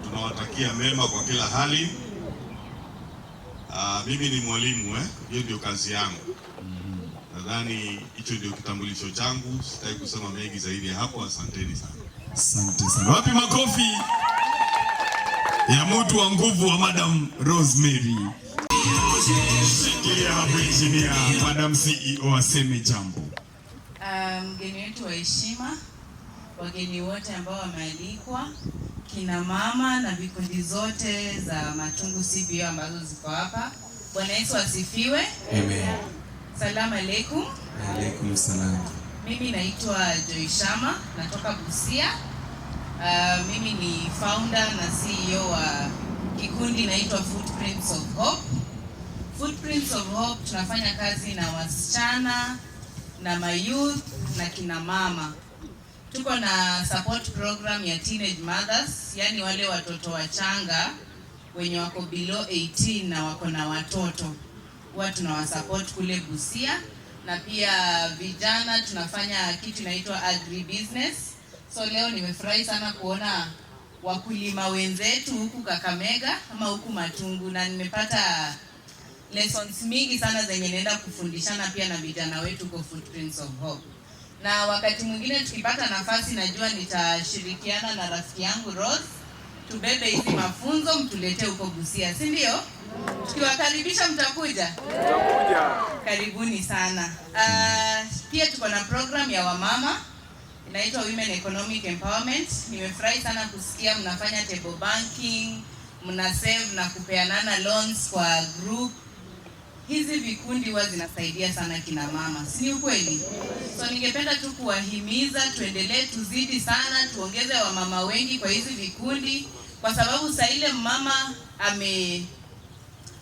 Speaker 3: Tunawatakia mema kwa kila hali. Mimi ni mwalimu hiyo ndio kazi yangu. Nadhani hicho ndio kitambulisho changu. Sitaki kusema mengi zaidi ya hapo. Asanteni sana. Asante sana. Wapi makofi ya mtu wa nguvu wa Madam Rosemary. Shikilia hapo engineer, Madam CEO aseme jambo.
Speaker 13: Mgeni wetu wa heshima, wageni wote ambao wamealikwa, kina mama na vikundi zote za Matungu CBO ambazo ziko hapa. Bwana Yesu asifiwe.
Speaker 3: Amen.
Speaker 13: Salamu alaikum.
Speaker 3: Alaikum salam.
Speaker 13: Mimi naitwa Joy Shama, natoka Busia. Mimi ni founder na CEO wa kikundi inaitwa Footprints of Hope. Footprints of Hope tunafanya kazi na wasichana na mayouth na kina mama. Tuko na support program ya teenage mothers, yani wale watoto wachanga wenye wako below 18 na wako na watoto. Huwa tunawasupport kule Busia, na pia vijana tunafanya kitu inaitwa agri business. So leo nimefurahi sana kuona wakulima wenzetu huku Kakamega ama huku Matungu, na nimepata lessons mingi sana zenye naenda kufundishana pia na vijana wetu kwa Footprints of Hope. Na wakati mwingine tukipata nafasi, najua nitashirikiana na rafiki yangu Rose tubebe hizi mafunzo mtulete huko Busia, si ndio? Tukiwakaribisha mtakuja? Tutakuja. Karibuni sana. Pia tuko na program ya wamama inaitwa Women Economic Empowerment. Nimefurahi sana kusikia mnafanya table banking, mna save na kupeanana loans kwa group. Hizi vikundi huwa zinasaidia sana kina mama, si ukweli? So ningependa tu kuwahimiza tuendelee, tuzidi sana, tuongeze wamama wengi kwa hizi vikundi, kwa sababu saa ile mama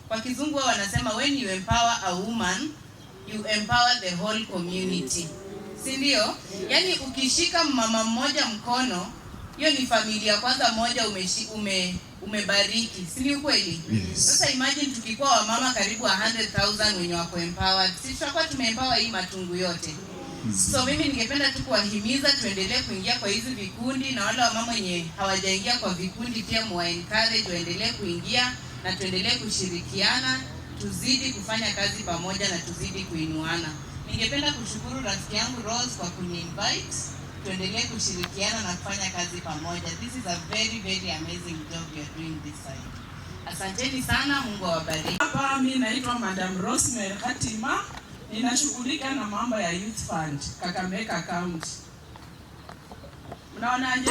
Speaker 13: kwa kizungu wao wanasema when you empower a woman you empower the whole community, si ndio? Yani ukishika mama mmoja mkono, hiyo ni familia kwanza moja umebariki, si ukweli? Yes. Sasa imagine tukikuwa wamama karibu 100,000 wenye wako empowered, si tutakuwa tumeempower hii Matungu yote. So mimi ningependa tu kuwahimiza tuendelee kuingia kwa hizi vikundi, na wale wamama wenye hawajaingia kwa vikundi pia muwa encourage waendelee kuingia, na tuendelee kushirikiana, tuzidi kufanya kazi pamoja na tuzidi kuinuana. Ningependa kushukuru rafiki yangu Rose kwa kuni-invite, tuendelee kushirikiana na kufanya kazi pamoja. This is a very very amazing job you are doing this side. Asanteni sana, Mungu awabariki.
Speaker 6: Hapa mimi naitwa Madam Rosemary Hatima, ninashughulika na mambo ya Youth Fund Kakamega County. Mnaonaje?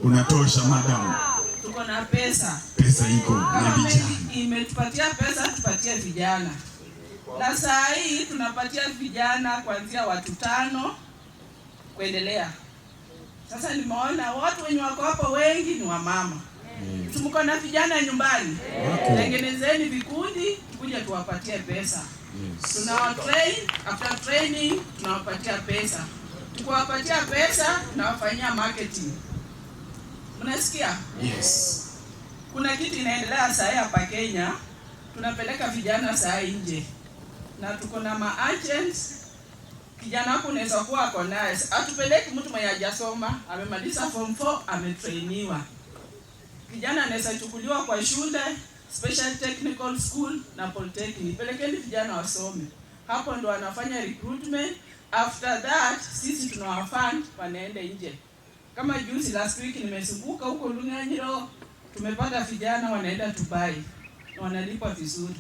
Speaker 6: Unatosha madam. Tuko na pesa. Pesa iko na vijana. Imetupatia pesa tupatie vijana. Na saa hii tunapatia vijana kuanzia watu 5 kuendelea. Sasa nimeona watu wenye wako hapa wengi ni wamama. Tumko na vijana nyumbani. Tengenezeni vikundi, tukuje tuwapatie pesa. Tunawatrain, after training tunawapatia pesa. Tukiwapatia pesa tunawafanyia marketing. Mnasikia? Yes. Kuna kitu inaendelea saa hapa Kenya. Tunapeleka vijana saa nje. Na tuko na ma-agents. Kijana wako unaweza kuwa ako naye. Atupeleki mtu mwenye hajasoma, amemaliza form 4, ametrainiwa. Kijana anaweza chukuliwa kwa shule, special technical school na polytechnic. Pelekeni vijana wasome. Hapo ndo wanafanya recruitment. After that, sisi tunawafund wanaende nje. Kama juzi last week nimezunguka huko Lunyanyiro, tumepata vijana wanaenda Dubai. Na wanalipwa vizuri.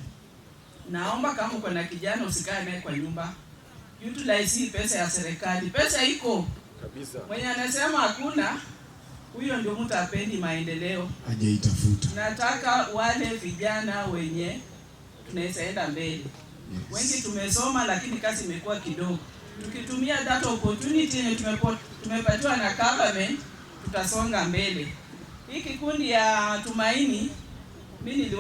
Speaker 6: Naomba kama uko na kijana usikae naye kwa nyumba. Utilize pesa ya serikali. Pesa iko kabisa. Mwenye anasema hakuna, huyo ndio mtu apendi maendeleo. Hajaitafuta. Nataka wale vijana wenye tunaweza enda mbele. Yes. Wengi tumesoma lakini kazi imekuwa kidogo. tukitumia that opportunity yenye tumepatiwa na government, tutasonga mbele. Hii kikundi ya Tumaini, mimi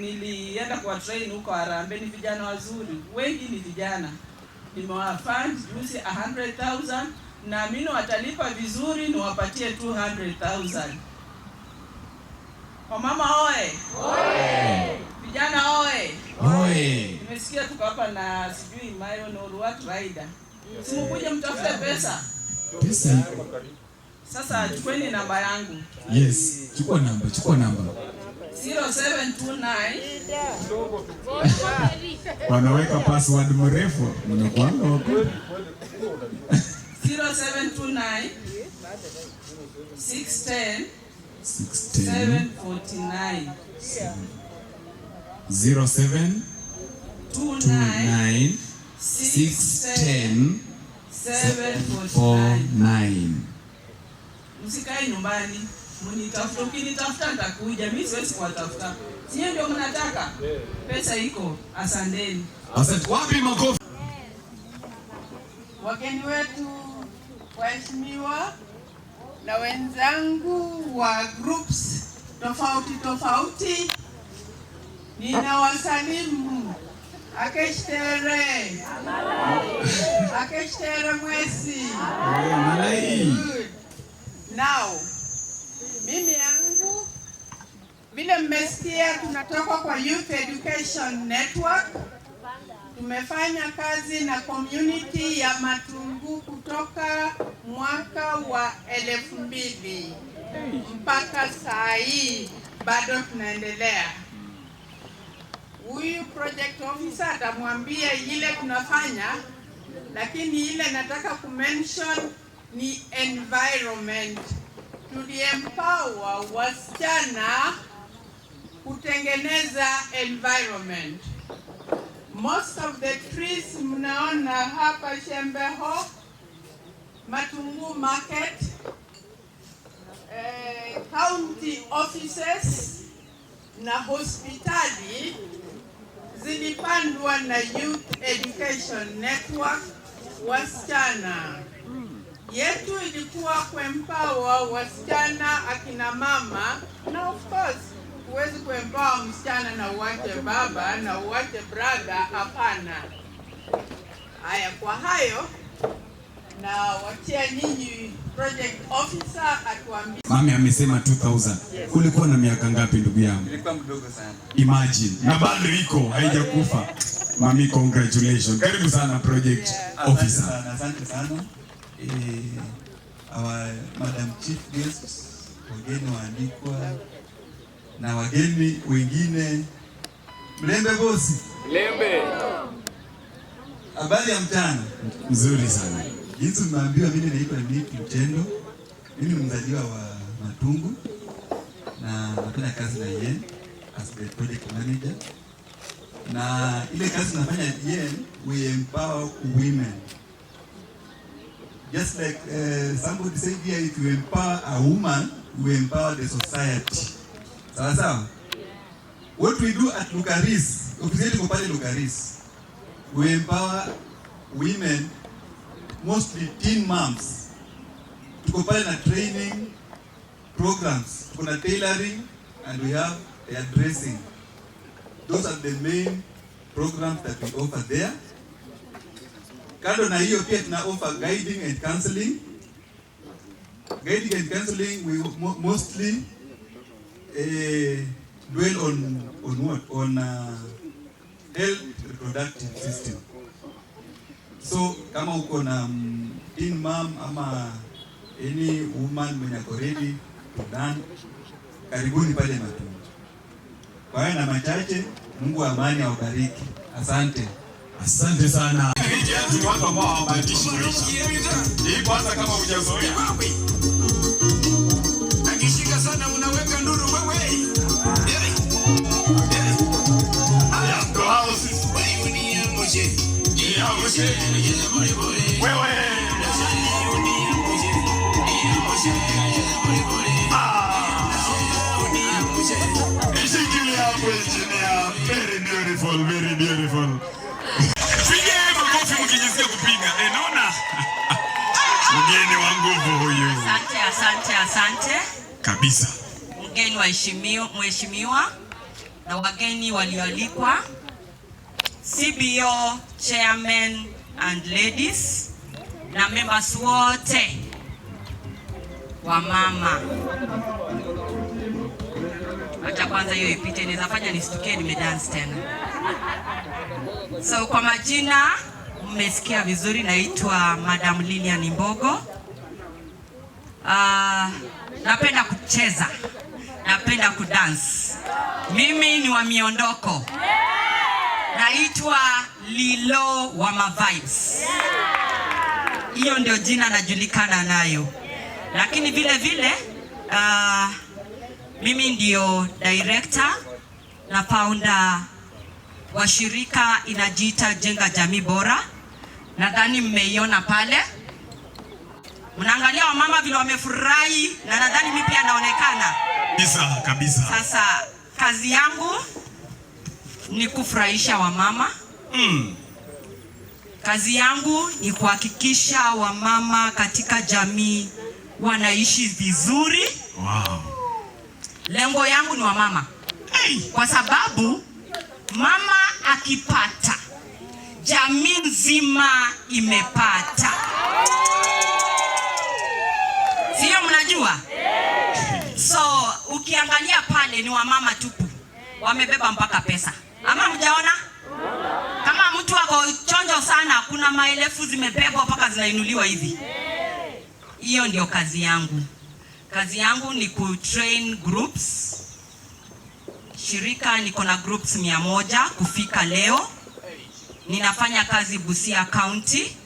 Speaker 6: nilienda kwa train huko Harambee, ni vijana wazuri, wengi ni vijana. Nimewafund juzi 100,000 na mimi watalipa vizuri, niwapatie 200,000. Wamama oe! Oe! Vijana oe! Oe! Nimesikia tuko hapa na sijui Mayo no what rider. Simukuje mtafute pesa.
Speaker 14: Pesa.
Speaker 6: Sasa chukueni namba yangu.
Speaker 14: Yes, chukua namba.
Speaker 6: 0729
Speaker 14: wanaweka password mrefu mnakwanga huko.
Speaker 6: 0729 610 749
Speaker 14: 0729 610 749.
Speaker 6: Msikae nyumbani, mnitafuta. Ukinitafuta nitakuja, mimi siwezi kuwatafuta. Sio ndio mnataka? Pesa iko. Asanteni.
Speaker 14: Asante. Wapi makofi?
Speaker 15: Wageni wetu waheshimiwa na wenzangu wa groups tofauti, ninawasalimu. Akeshtere mwesi. Now, mimi yangu vile mmesikia, tunatoka kwa Youth Education Network. Tumefanya kazi na community ya Matungu kutoka mwaka wa 2000 mpaka saa hii bado tunaendelea. Huyu project officer atamwambia ile tunafanya, lakini ile nataka kumention ni environment. Tuliempower wasichana kutengeneza environment. Most of the trees mnaona hapa Shembeho, Matungu Market, county offices na hospitali zilipandwa na Youth Education Network. Wasichana yetu ilikuwa kuempower wasichana, akina mama, na of course huwezi kuempower msichana na uache baba na uache brother, hapana. Haya, kwa hayo na watia nyinyi project officer atuambie.
Speaker 14: Mami amesema 2000. Ulikuwa na miaka ngapi ndugu yangu?
Speaker 16: Nilikuwa mdogo sana.
Speaker 14: Imagine. Na bado iko haijakufa. Mami, congratulations. Karibu sana project officer.
Speaker 16: Asante sana. Our Madam Chief Guests, wageni waalikwa na wageni wengine. Mlembe bosi.
Speaker 5: Mlembe.
Speaker 16: Habari ya mchana.
Speaker 14: Nzuri sana.
Speaker 16: Jinsi mmeambiwa, mimi naitwa Nick Mtendo. Mimi ni mzaliwa wa Matungu na nafanya kazi na YEN as the project manager. Na ile kazi nafanya YEN, we empower women. Just like somebody said here, if you empower a woman, we empower the society. Sawa sawa? What we do at Lucaris, officially tuko pale Lucaris, we empower women, mostly teen moms. Tuko pale na training programs, tuko na tailoring, and we have hairdressing. Those are the main programs that we offer there. Kando na hiyo pia tuna offer guiding and counseling. Guiding and counseling, we mostly dwell on what? On health reproductive system. So kama uko na teen mom ama any woman mwenye ako ready to learn, karibuni pale Matungu. Kwa hiyo na machache, Mungu amani awabariki. Asante.
Speaker 14: Asante sana.
Speaker 5: Ni watu ambao hawabahatishi maisha. Hii kwanza kama hujazoea.
Speaker 10: Akishika sana unaweka nduru wewe.
Speaker 5: Ndo hao sisi. Wewe.
Speaker 14: Ishikilia hapo engineer. Very beautiful, very beautiful.
Speaker 5: Piga makofi mkijisikia kupiga. Naona
Speaker 17: Asante
Speaker 14: kabisa.
Speaker 17: Mgeni mheshimiwa na wageni walioalikwa, CBO chairman and ladies na members wote wa mama. Acha kwanza hiyo ipite, nizafanya nisitukie nimedance tena. So kwa majina mmesikia vizuri, naitwa Madam Lilian Mbogo. Napenda kucheza, napenda kudance. Mimi ni wa miondoko. Naitwa Lilo wa Vibes. Hiyo ndio jina najulikana nayo. Lakini vile vile mimi ndio director na founder wa shirika inajiita Jenga Jamii Bora. Nadhani mmeiona pale. Mnaangalia wamama vile wamefurahi, na nadhani mimi pia naonekana.
Speaker 14: Kabisa.
Speaker 17: Sasa kazi yangu ni kufurahisha wamama. Kazi yangu ni kuhakikisha wamama katika jamii wanaishi vizuri.
Speaker 14: Wow.
Speaker 17: Lengo yangu ni wamama. Kwa sababu mama akipata, jamii nzima imepata. Sio mnajua? So ukiangalia pale ni wamama tupu. Wamebeba mpaka pesa. Ama mjaona? Kama mtu wako chonjo sana, kuna maelfu zimebebwa mpaka zinainuliwa hivi. Hiyo ndio kazi yangu. Kazi yangu ni kutrain groups. Shirika niko na groups 100 kufika leo. Ninafanya kazi Busia County.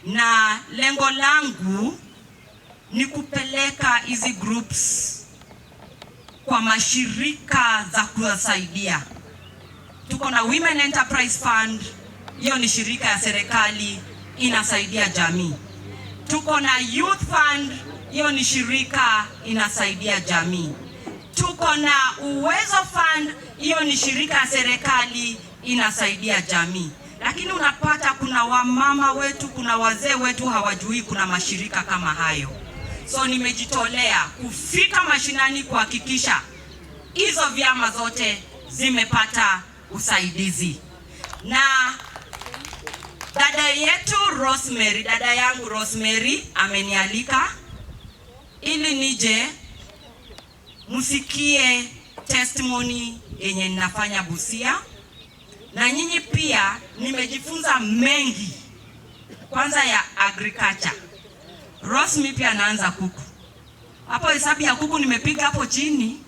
Speaker 17: Na lengo langu ni kupeleka hizi groups kwa mashirika za kuwasaidia. Tuko na Women Enterprise Fund, hiyo ni shirika ya serikali inasaidia jamii. Tuko na Youth Fund, hiyo ni shirika inasaidia jamii. Tuko na Uwezo Fund, hiyo ni shirika ya serikali inasaidia jamii. Lakini unapata kuna wamama wetu, kuna wazee wetu hawajui kuna mashirika kama hayo. So nimejitolea kufika mashinani kuhakikisha hizo vyama zote zimepata usaidizi. Na dada yangu Rosemary amenialika ili nije musikie testimony yenye ninafanya Busia. Na nyinyi pia nimejifunza mengi, kwanza ya agriculture. Rosemary pia anaanza kuku. Hapo hesabu ya kuku nimepiga hapo chini.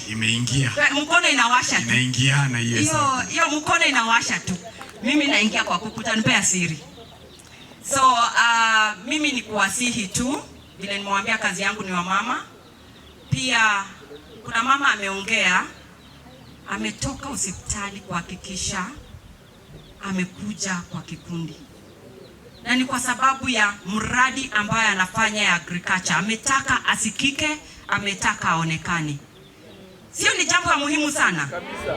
Speaker 14: Imeingia.
Speaker 17: Mkono inawasha tu.
Speaker 14: Inaingiana hiyo.
Speaker 17: Hiyo mkono inawasha tu. Mimi naingia kwa kuku, utanipea siri. So mimi ni kuwasihi tu, vile nimemwambia kazi yangu ni wa mama. Pia kuna mama ameongea, ametoka hospitali kuhakikisha amekuja kwa kikundi. Na ni kwa sababu ya mradi ambayo anafanya ya agriculture. Ametaka asikike, ametaka aonekane. Sio ni jambo la muhimu sana? Kabisa.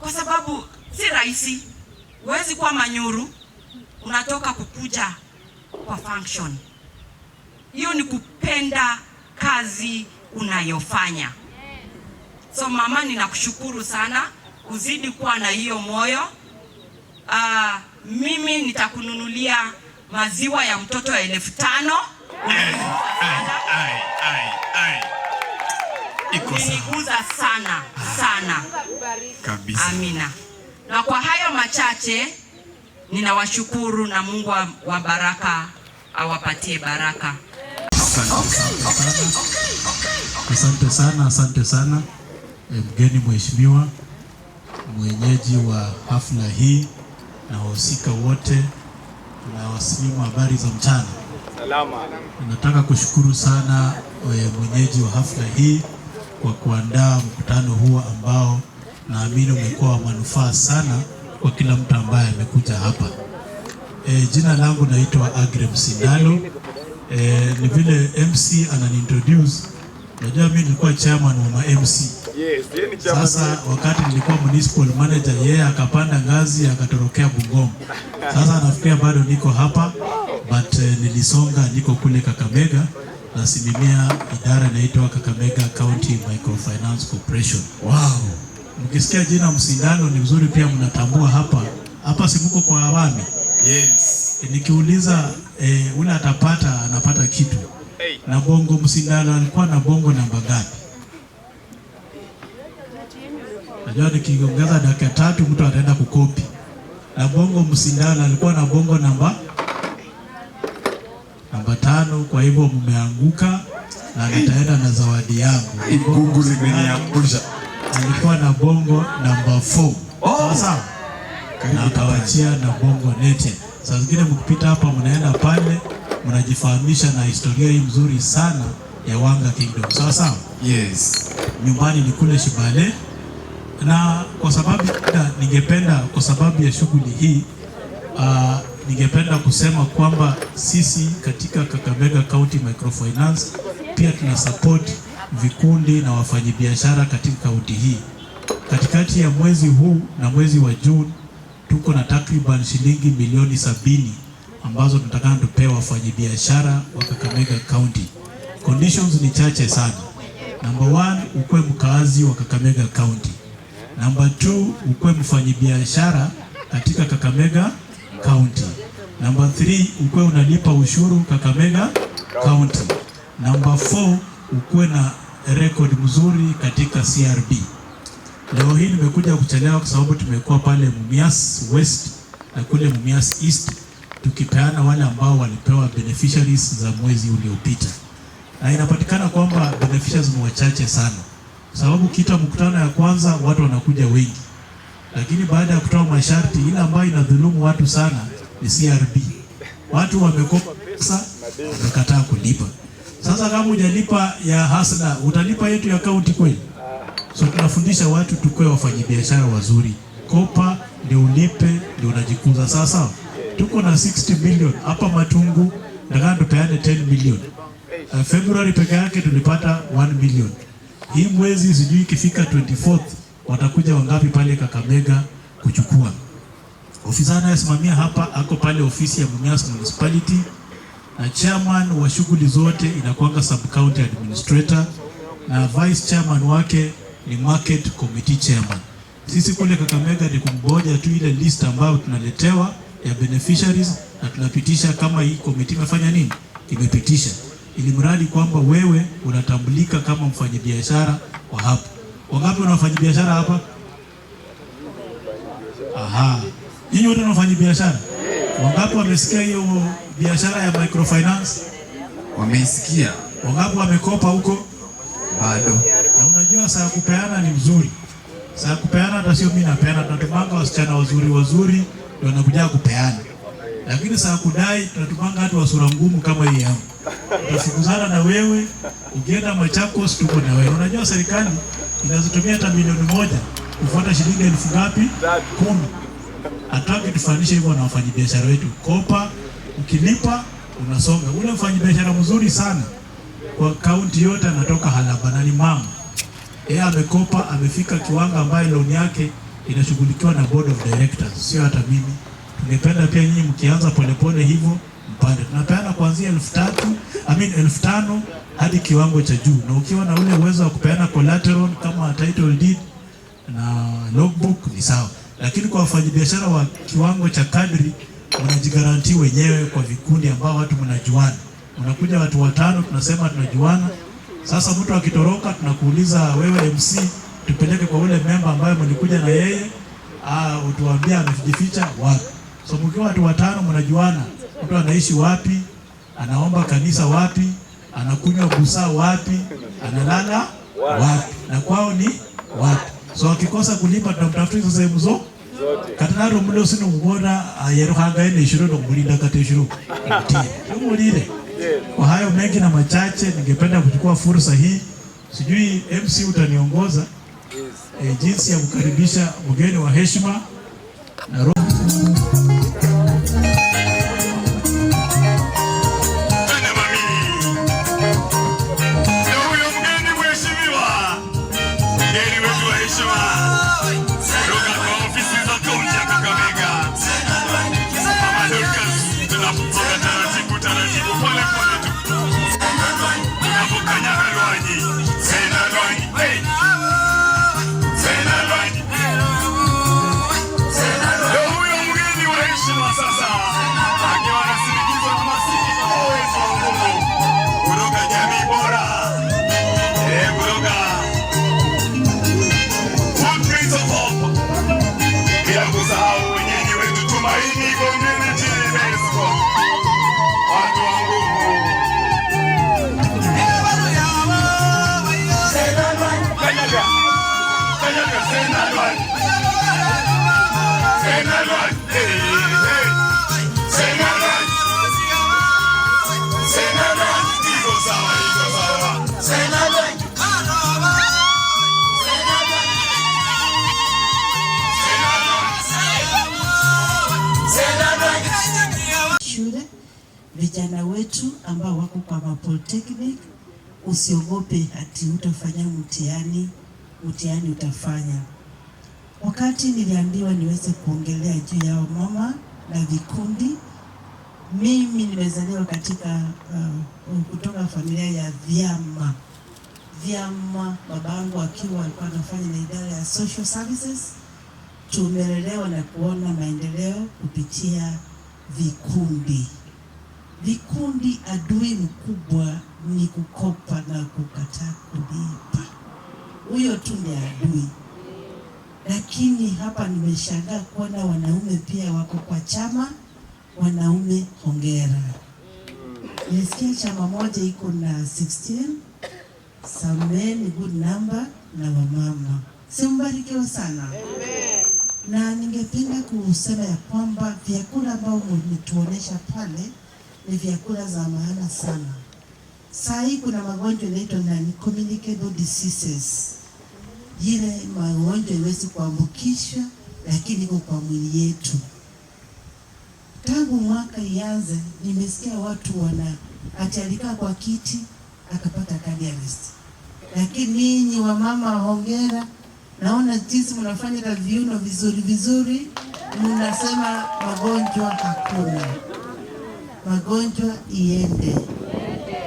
Speaker 17: Kwa sababu si rahisi. Huwezi kuwa Manyuru unatoka kukuja kwa function. Hiyo ni kupenda kazi unayofanya. So mama, ninakushukuru sana, uzidi kuwa na hiyo moyo. Mimi nitakununulia maziwa ya mtoto ya 5,000. Imeniguza sana
Speaker 14: kabisa.
Speaker 17: Amina. Na kwa hayo machache ninawashukuru, na Mungu wa baraka awapatie baraka.
Speaker 18: Asante sana mgeni mheshimiwa, mwenyeji wa hafla hii na wahusika wote, na wasalimu habari za mchana.
Speaker 5: Salama.
Speaker 18: Nataka kushukuru sana mwenyeji wa hafla hii kwa kuandaa mkutano huu ambao naamini umekuwa wa manufaa sana kwa kila mtu ambaye amekuja hapa. Jina langu naitwa Agrem Sindalo. Ni vile MC ananiintroduce. Najua mimi nilikuwa chairman wa MC. Sasa wakati nilikuwa municipal manager, yeye akapanda ngazi akatorokea Bungoma. Sasa nafikiria bado niko hapa, but nilisonga, niko kule Kakamega, nasimamia idara inaitwa Kakamega County Microfinance Corporation.
Speaker 14: Wow.
Speaker 18: Mkisikia jina Msindano ni vizuri pia mnatambua hapa simuko kwa awami.
Speaker 14: Yes.
Speaker 18: Nikiuliza ule anapata kitu. Na bongo Msindano alikuwa na bongo namba ngapi? Najua nikiongeza dakika 3 mtu ataenda kukopi. Na bongo Msindano alikuwa na bongo namba 5, kwa hivyo mmeanguka na nitaenda na zawadi yangu.
Speaker 14: Igugu limeniangusha.
Speaker 18: Alikuwa na bongo namba 4. Sawa? Na akawachia na bongo nete. Saa zingine mkipita hapa mnaenda pale mnajifahamisha na historia hii mzuri sana ya Wanga Kingdom. Sawa?
Speaker 14: Yes.
Speaker 18: Nyumbani ni kule Shibale. Na kwa sababu ya shughuli hii ningependa kusema kwamba sisi katika Kakamega County Microfinance pia tuna support vikundi na wafanyabiashara katika kaunti hii. Katikati ya mwezi huu na mwezi wa June tuko na takriban shilingi milioni 70 ambazo tunataka tupewe wafanyabiashara wa Kakamega County. Conditions ni chache sana. Number 1, ukwe mkazi wa Kakamega County. Number 2, ukwe mfanyabiashara katika Kakamega County. Number 3, ukwe unalipa ushuru Kakamega County. Number 4, ukwe na record mzuri katika CRB. Leo hii nimekuja kuchelewa kwa sababu tumekuwa pale Mumias West na kule Mumias East tukipeana wale ambao walipewa beneficiaries za mwezi uliopita. Na inapatikana kwamba beneficiaries ni wachache sana. Kwa sababu kita mkutano ya kwanza watu wanakuja wengi. Lakini baada ya kutoa masharti ile ambayo inadhulumu watu sana ni CRB. Watu wamekopa pesa wamekataa kulipa. Sasa kama hujalipa ya hasla, utalipa yetu ya kaunti kweli? So tunafundisha watu tukue wafanyabiashara wazuri. Kopa ndio ulipe ndio unajikuza. Sasa tuko na 60 million hapa Matungu, nataka tupeane 10 million. February peke yake tulipata 1 million. Hii mwezi sijui ikifika 24th watakuja wangapi pale Kakamega kuchukua. Ofisa anayesimamia hapa ako pale ofisi ya Mumias Municipality, na chairman wa shughuli zote inakuanga sub county administrator, na vice chairman wake ni market committee chairman. Sisi kule Kakamega ni kumboja tu ile list ambayo tunaletewa ya beneficiaries na tunapitisha kama hii committee imefanya nini? Imepitisha. Ili mradi kwamba wewe unatambulika kama mfanyabiashara wa hapa. Wangapi wanafanya biashara hapa? Aha. Nyinyi wote wanafanya biashara? Wangapi wamesikia hiyo biashara ya microfinance?
Speaker 14: Wameisikia.
Speaker 18: Wangapi wamekopa huko?
Speaker 14: Bado.
Speaker 18: Na unajua saa kupeana ni mzuri. Saa kupeana hata sio mimi napeana, tunatumanga wasichana wazuri ndio wanakuja kupeana. Lakini saa kudai tunatumanga watu wa sura ngumu kama hii yangu. Tutafukuzana na wewe, ukienda Machakos tuko na wewe. Unajua serikali inazotumia hata milioni 1 kufuata shilingi 1000 ngapi? 10. Hataki tufanishe hivyo na wafanyabiashara wetu. Kopa, ukilipa unasonga. Ule mfanyabiashara mzuri sana kwa kaunti yote anatoka Halaba na ni mama. Yeye amekopa, amefika kiwango ambayo loan yake inashughulikiwa na board of directors, sio hata mimi. Tungependa pia nyinyi mkianza polepole hivyo mpande. Tunapeana kuanzia 1500 hadi kiwango cha juu. Na ukiwa na ule uwezo wa kupeana collateral kama title deed na logbook ni sawa. Lakini kwa wafanyabiashara wa kiwango cha kadri mnajigarantii wenyewe kwa vikundi ambao watu mnajuana. Unakuja watu 5 tunasema tunajuana. Sasa mtu akitoroka tunakuuliza wewe MC tupeleke kwa ule member ambaye mlikuja na yeye, utuambia amejificha wapi. So mkiwa watu 5 mnajuana, mtu anaishi wapi, anaomba kanisa wapi, anakunywa busaa wapi, analala wapi, na kwao ni wapi. So akikosa kulipa tunamtafuta hizo sehemu zote. Katanaro mle usino mbona yerohanga ene ishiro ndo mulinda kate ishiro. Tumulile. Kwa hayo mengi na machache ningependa kuchukua fursa hii. Sijui MC utaniongoza jinsi ya kukaribisha mgeni wa heshima na
Speaker 3: Kakamega. Mama Lucas, tunapokea taratibu.
Speaker 19: vijana wetu ambao wako kwa polytechnic, usiogope ati utafanya mtihani utafanya. Wakati niliambiwa niweze kuongelea juu ya mama na vikundi, mimi nimezaliwa katika kutoka familia ya vyama, babangu akiwa alikuwa anafanya na idara ya social services. Tumelelewa na kuona maendeleo kupitia vikundi. Vikundi, adui mkubwa ni kukopa na kukataa kulipa. Huyo tu ni adui. Lakini hapa nimeshangaa kuona wanaume pia wako kwa chama. Wanaume hongera. Nisikia chama moja iko na 16. Some men, good number, na wamama. Simbarikiwa sana. Amen. Na ningependa kusema ya kwamba vyakula ambao mlituonesha pale ni vyakula za maana sana. Saa hii kuna magonjwa yanaitwa non-communicable diseases. Ile magonjwa iwezi kuambukishwa lakini iko kwa mwili yetu. Tangu mwaka ianze nimesikia watu alikaa kwa kiti akapata cardiac arrest. Lakini ninyi wamama hongera. Naona jinsi mnafanya na viuno vizuri, mnasema magonjwa hakuna. Magonjwa iende.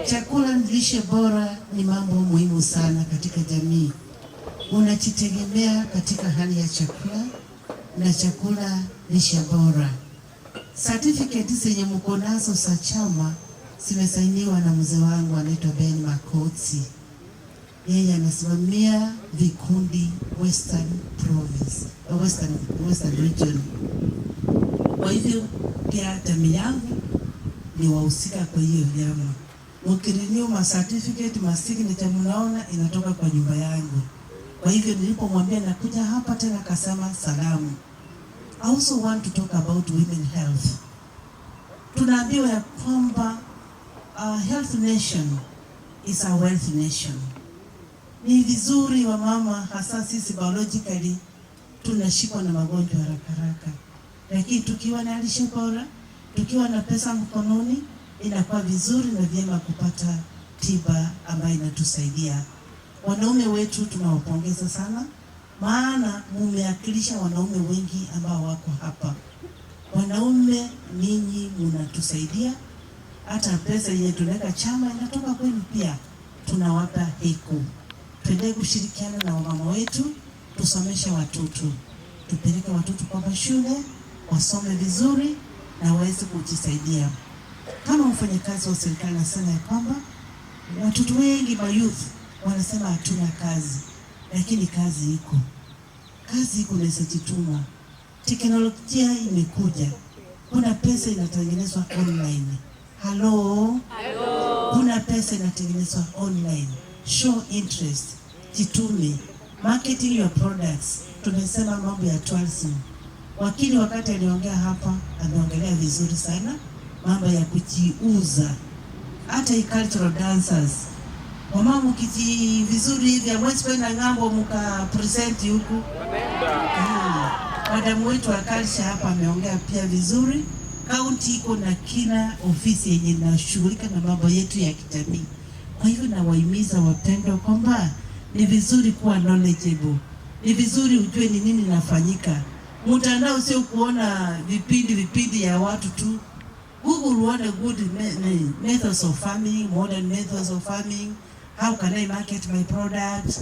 Speaker 19: Chakula lishe bora ni mambo muhimu sana katika jamii. Unajitegemea katika hali ya chakula na chakula lishe bora. Certificate zenye mko nazo za chama zimesainiwa na mzee wangu anaitwa Ben Makotsi. Yeye anasimamia vikundi Western Province, Western Region. Kwa hivyo pia jamii yangu ni wahusika kwa hiyo vyama. Mkirenew ma certificate, ma signature mnaona inatoka kwa nyumba yangu. Kwa hivyo nilipomwambia nakuja hapa tena akasema salamu. I also want to talk about women health. Tunaambiwa ya kwamba a health nation is a wealth nation. Ni vizuri wa mama, hasa sisi biologically tunashikwa na magonjwa haraka. Lakini tukiwa na lishe bora, tukiwa na pesa mkononi, inakuwa vizuri na vyema kupata tiba ambayo inatusaidia. Wanaume wetu tunawapongeza sana, maana mumeakilisha wanaume wengi ambao wako hapa. Wanaume ninyi mnatusaidia, hata pesa yenye tunaweka chama inatoka kwenu pia, tunawapa heko. Tuendelee kushirikiana na wamama wetu, tusomeshe watoto. Tupeleke watoto kwa shule, wasome vizuri na waweze kujisaidia. Kama mfanyakazi wa serikali nasema ya kwamba watoto wengi youth wanasema hatuna kazi, lakini kazi iko. Kazi iko, naweza jituma. Teknolojia imekuja. Kuna pesa inatengenezwa online. Hello. Kuna pesa inatengenezwa online. Show interest. Jitume. Marketing your products. Tumesema mambo ya tourism. Wakili wakati aliongea hapa, ameongelea vizuri sana mambo ya kujiuza. Hata cultural dancers. Wamama mkiji vizuri hivi, amwezi na ngambo muka present huku. Madamu wetu wa culture hapa ameongea pia vizuri. County iko na kila ofisi yenye inashughulika na mambo yetu ya kijamii. Kwa hivyo na wahimiza wapendwa kwamba ni vizuri kuwa knowledgeable. Ni vizuri ujue ni nini inafanyika. Mtandao sio kuona vipindi ya watu tu. Google what a good methods of farming, modern methods of farming. How can I market my product?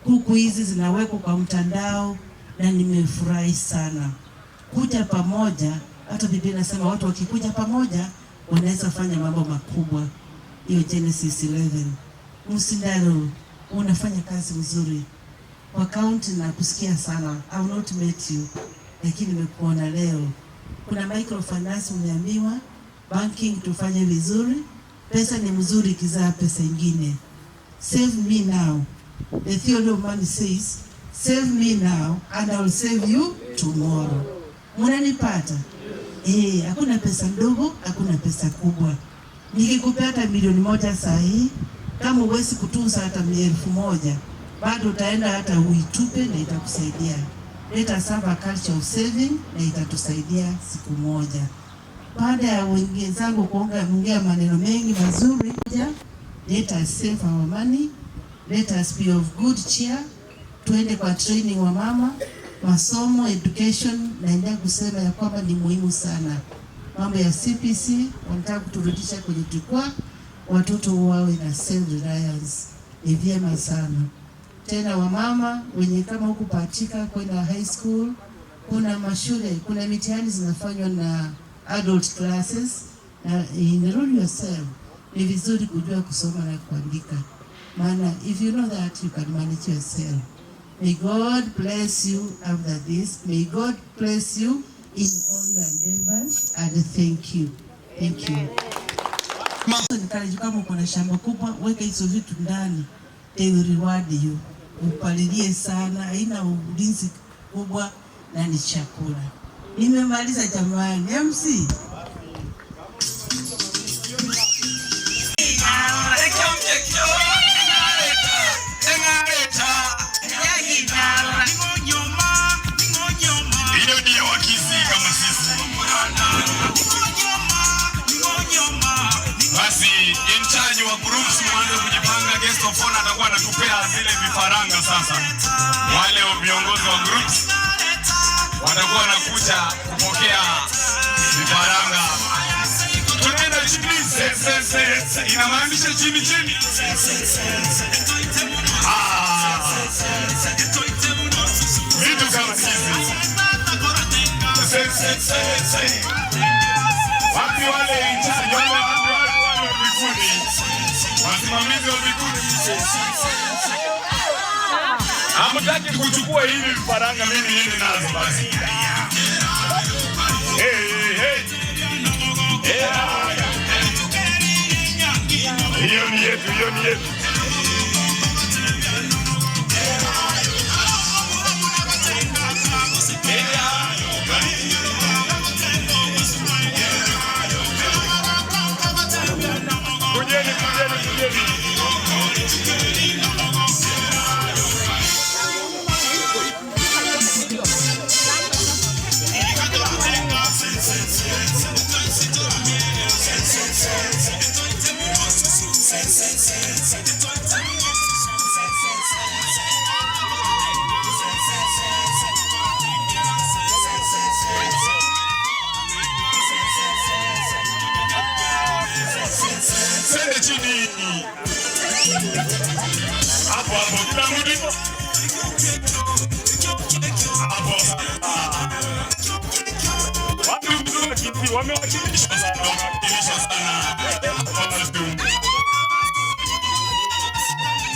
Speaker 19: Kuku hizi zinawekwa kwa mtandao na nimefurahi sana. Kuja pamoja, hata Biblia inasema watu wakikuja pamoja wanaweza fanya mambo makubwa. Hiyo Genesis 11. Msindaro, unafanya kazi nzuri. Kwa county na kusikia sana. I will not meet you, lakini nimekuona leo. Kuna microfinance umeambiwa, banking tufanye vizuri. Pesa ni mzuri kizaa pesa ingine. Save me now. The theory of money says, save me now and I will save you tomorrow. Mnanipata? Hakuna pesa ndogo, hakuna pesa kubwa. Nikikupea hata milioni moja saa hii, kama uwezi kutunza hata 1,000, bado utaenda hata uitupe na itakusaidia. Let us have a culture of saving na itatusaidia siku moja. baada ya wenzangu kuongea maneno mengi mazuri, let us save our money, let us be of good cheer, tuende kwa training wa mama, masomo, education. Naendelea kusema ya kwamba ni muhimu sana. Mambo ya CPC wanataka kuturudisha kwenye jukwaa, watoto wawe na self reliance, ni vyema sana. Tena wamama wenye kama huku patika kwenda high school, kuna mashule, kuna mitihani zinafanywa na adult classes, na enroll yourself. Ni vizuri kujua kusoma na kuandika, maana if you know that you can manage yourself. May God bless you after this. May God bless you in all your endeavors, and thank you. Thank you. Nikaraji kama uko na shamba kubwa, weka hizo vitu ndani. They will reward you. Upalilie sana, haina ulinzi kubwa na ni chakula. Nimemaliza jamani, MC.
Speaker 14: Hiyo ndio wakisi kama sisi. Basi in charge wa groups mwanzo kujipanga, guest of honor atakuwa anatupea zile vifaranga sasa. Wale viongozi wa groups watakuwa wanakuja kupokea vifaranga. Tunaenda chini, inamaanisha chini. Vitu kama hizi. Wapi wale in charge wa vikundi? Wasimamizi wa vikundi. Hamtaki kuchukua hivi vifaranga, mimi niende nazo basi. Hiyo ni yetu. Kujeni. Sende chini. Hapo kila mtu. Hapo. Watu mzuri kiti wamewakilisha sana.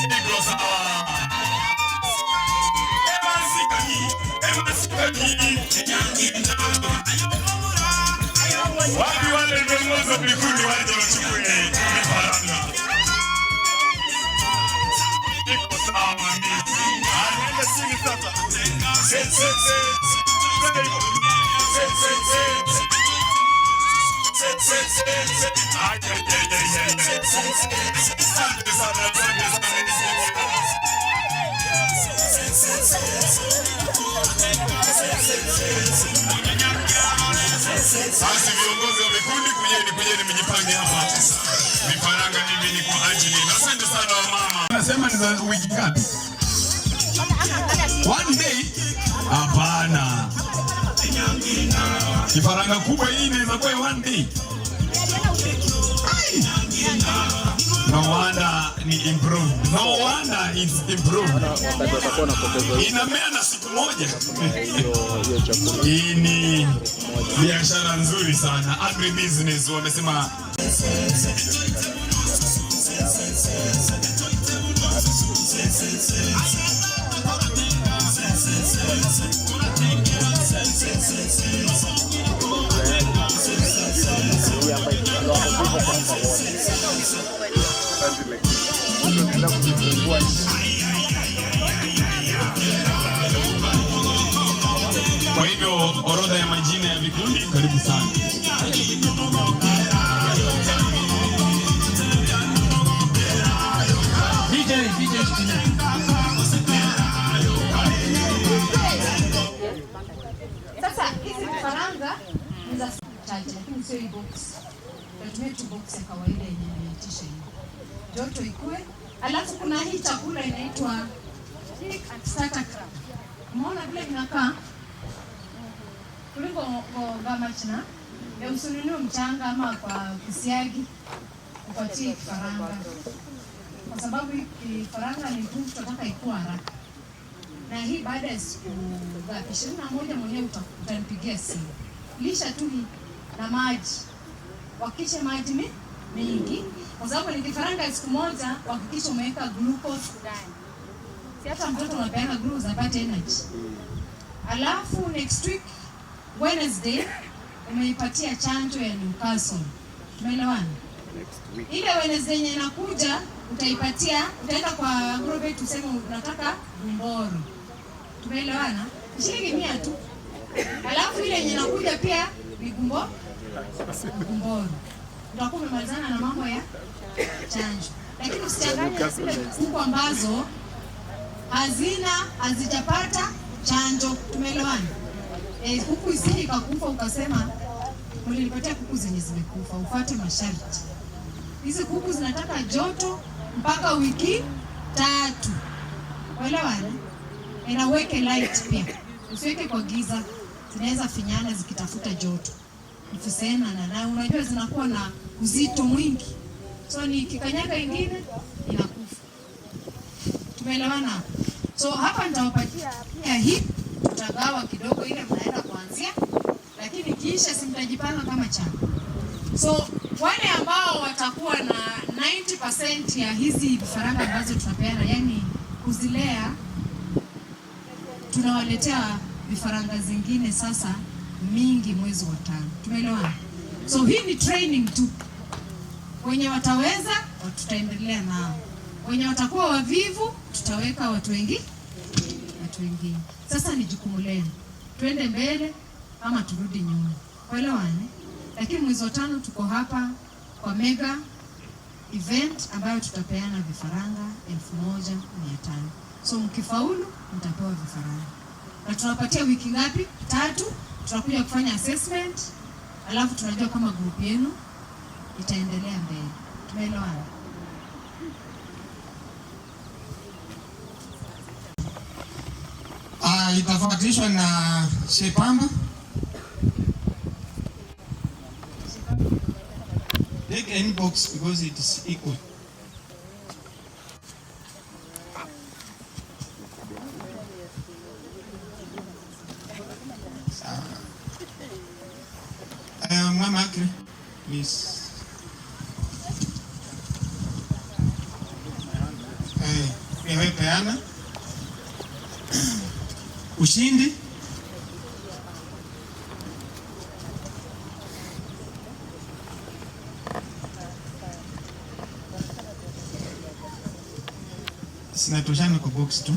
Speaker 14: Niko sawa. Wapi wale viongozi wa vikundi waje wachukue vifaranga? Niko sawa mimi. Anaenda chini sasa. Basi viongozi wa vikundi kujeni mjipange hapa. Vifaranga hivi ni kwa ajili. Asante sana wamama. Nasema ni za wiki ngapi? One day? Hapana. Kifaranga kubwa hii inaweza kuwa one day. No wonder ni improved. No wonder it's improved. Inamea na siku moja. Hii ni biashara nzuri sana. Agri business wamesema. Kwa hivyo orodha ya majina ya vikundi, karibu sana.
Speaker 20: Sasa hizi vifaranga ni za chache, lakini sio
Speaker 11: box. Tunatumia tu box ya kawaida yenye nimeitisha hiyo. Joto ikue. Alafu kuna hii chakula inaitwa starter crab. Umeona vile inakaa? Kuliko ngama china. Ya usununue mchanga ama kwa kisiagi upatie kifaranga. Kwa sababu kifaranga ni ngumu, tunataka ikue haraka. Na hii baada ya siku 21 mwenyewe utanipigia simu. Lisha tu hii na maji. Wakisha maji mingi. Kwa sababu ni kifaranga siku moja, hakikisha umeweka glucose ndani. Si hata mtoto unapeana glucose apate energy. Alafu next week Wednesday umeipatia chanjo ya Newcastle. Tumeelewana? Ile Wednesday yenye inakuja utaipatia, utaenda kwa agrovet tuseme unataka Gumboro. Tumeelewana? Shilingi 100 tu. Alafu ile yenye inakuja pia ni Gumboro. Utakuwa umemalizana na mambo ya chanjo. Lakini usichanganye zile kuku ambazo hazijapata chanjo. Tumeelewana? Kuku isije ikakufa ukasema mlinipatia kuku zenye zimekufa. Ufuate masharti. Hizi kuku zinataka joto mpaka wiki 3. Uelewana? Na uweke light pia. Usiweke kwa giza. Zinaweza finyana zikitafuta joto. Ifusena na unajua zinakuwa na uzito mwingi. So ni kikanyaga ingine inakufa. Tumeelewana? So hapa nitawapatia pia hii, tutagawa kidogo ile mnaenda kuanzia, lakini kisha simtajipanga kama chama. So wale ambao watakuwa na 90% ya hizi vifaranga ambazo tunapeana, yani kuzilea, tunawaletea vifaranga zingine sasa mingi mwezi wa 5. Tumeelewana? So hii ni training tu. Wenye wataweza tutaendelea nao. Wenye watakuwa wavivu tutaweka watu wengine. Sasa ni jukumu lenu. Twende mbele ama turudi nyuma. Kuelewane? Lakini mwezi wa 5 tuko hapa kwa mega event ambayo tutapeana vifaranga 1500. So mkifaulu mtapewa vifaranga. Na tunapatia wiki ngapi? 3. Tutakuja kufanya assessment. Alafu tunajua kama group yenu itaendelea mbele. Tumeelewana?
Speaker 2: Itafuatishwa na Shepamba. Take any box because it is equal. Mama Akre, please. Wewe peana. Ushindi. Sinatoshana kwa box tu.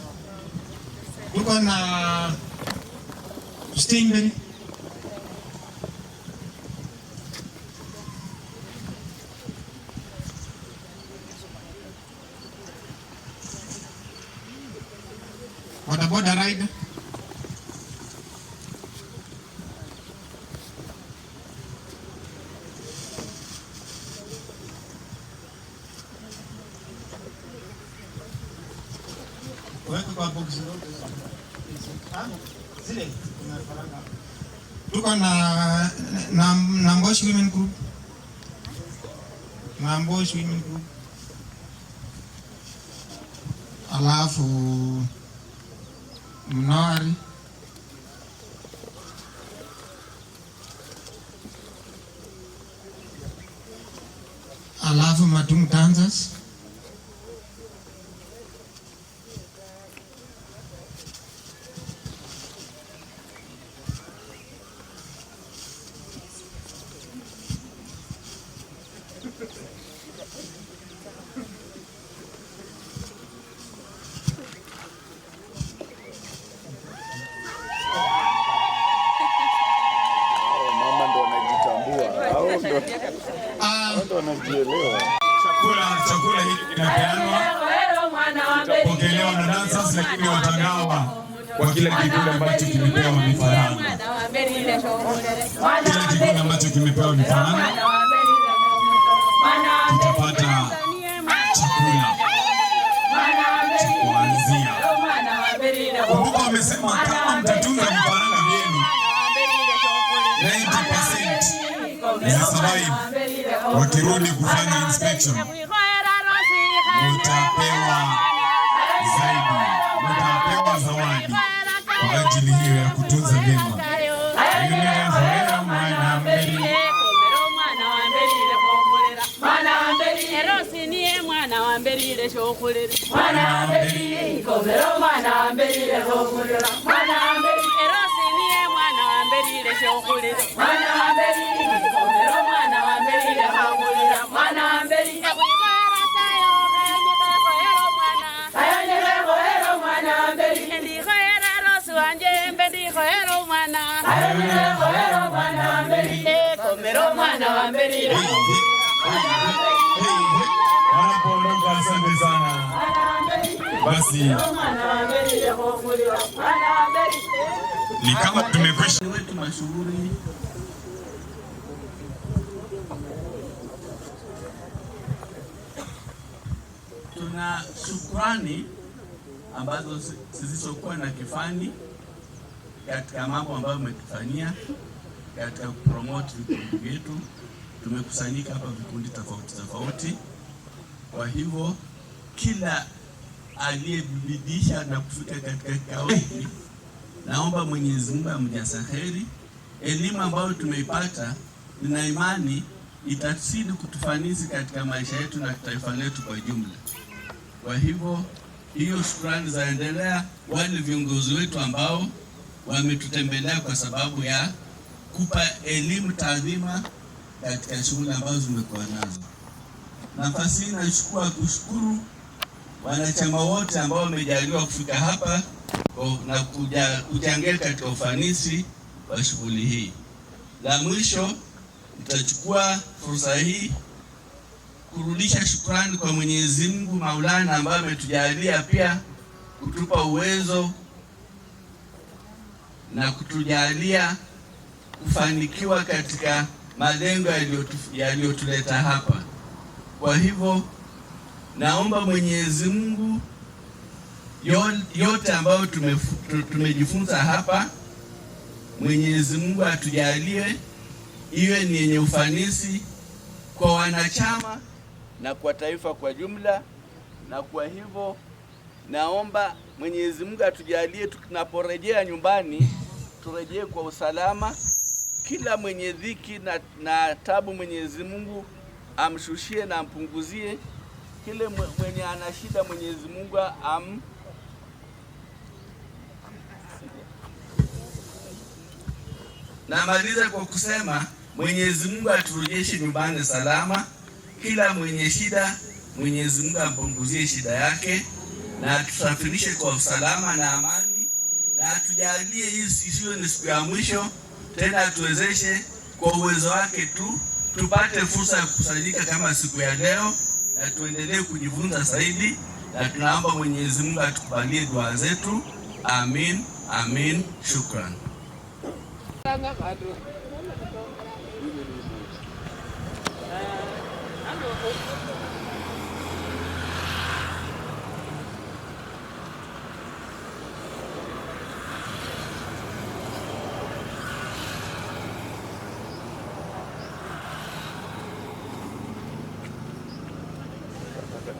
Speaker 2: Tuko na Steinberry. Boda rider. Weka kwa box zote. Zile tunafaranga. Tuko na Mbosh Women Group. Na Mbosh Women Group. Alafu Mnori. Alafu Matung Kansas. Chakula hiki kinapeanwa, kitapokelewa na dancers, lakini watagawa kwa kila kikundi ambacho kimepewa vifaranga.
Speaker 14: Kila kikundi ambacho kimepewa vifaranga kitapata chakula cha kuanzia. Kumbuka wamesema kama mtatunza vifaranga vyenu 90% ya survive, wakirudi kufanya inspection mtapewa zaidi, mtapewa zawadi kwa ajili hiyo ya kutunza vyema. Wanapoondoka, asante sana. Basi ni kama tumekwisha
Speaker 20: wetu mashuhuri tuna shukrani ambazo zisizokuwa na kifani katika mambo ambayo umetufanyia katika kupromote vikundi vyetu. Tumekusanyika hapa vikundi tofauti tofauti, kwa hivyo kila aliyebidisha na kufika katika kikao hiki, naomba Mwenyezi Mungu amjaze kheri. Elimu ambayo tumeipata, nina imani itazidi kutufanisi katika maisha yetu na taifa letu kwa jumla. Kwa hivyo hiyo shukrani zaendelea wale viongozi wetu ambao wametutembelea kwa sababu ya kupa elimu taadhima katika shughuli ambazo zimekuwa nazo. Nafasi hii nachukua kushukuru wanachama wote ambao wamejaliwa kufika hapa na kuchangia katika ufanisi wa shughuli hii. La mwisho, nitachukua fursa hii kurudisha shukrani kwa Mwenyezi Mungu Maulana ambaye ametujalia pia kutupa uwezo na kutujalia kufanikiwa katika malengo yaliyotuleta hapa. Kwa hivyo naomba Mwenyezi Mungu yote ambayo tumejifunza hapa, Mwenyezi Mungu atujalie iwe ni yenye ufanisi kwa wanachama na kwa taifa kwa jumla. Na kwa hivyo naomba Mwenyezi Mungu atujalie tunaporejea nyumbani turejee kwa usalama. Kila mwenye dhiki na tabu Mwenyezi Mungu amshushie na ampunguzie. Kile mwenye ana shida Mwenyezi Mungu Namaliza kwa kusema Mwenyezi Mungu aturejeshe nyumbani salama. Kila mwenye shida Mwenyezi Mungu ampunguzie shida yake na tusafirishe kwa usalama na amani, na atujalie hii isiwe ni siku ya mwisho tena, atuwezeshe kwa uwezo wake tu tupate fursa ya kukusanyika kama siku ya leo, na tuendelee kujifunza zaidi, na tunaomba Mwenyezi Mungu atukubalie dua zetu. Amin, amin, shukran.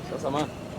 Speaker 5: Sasa man.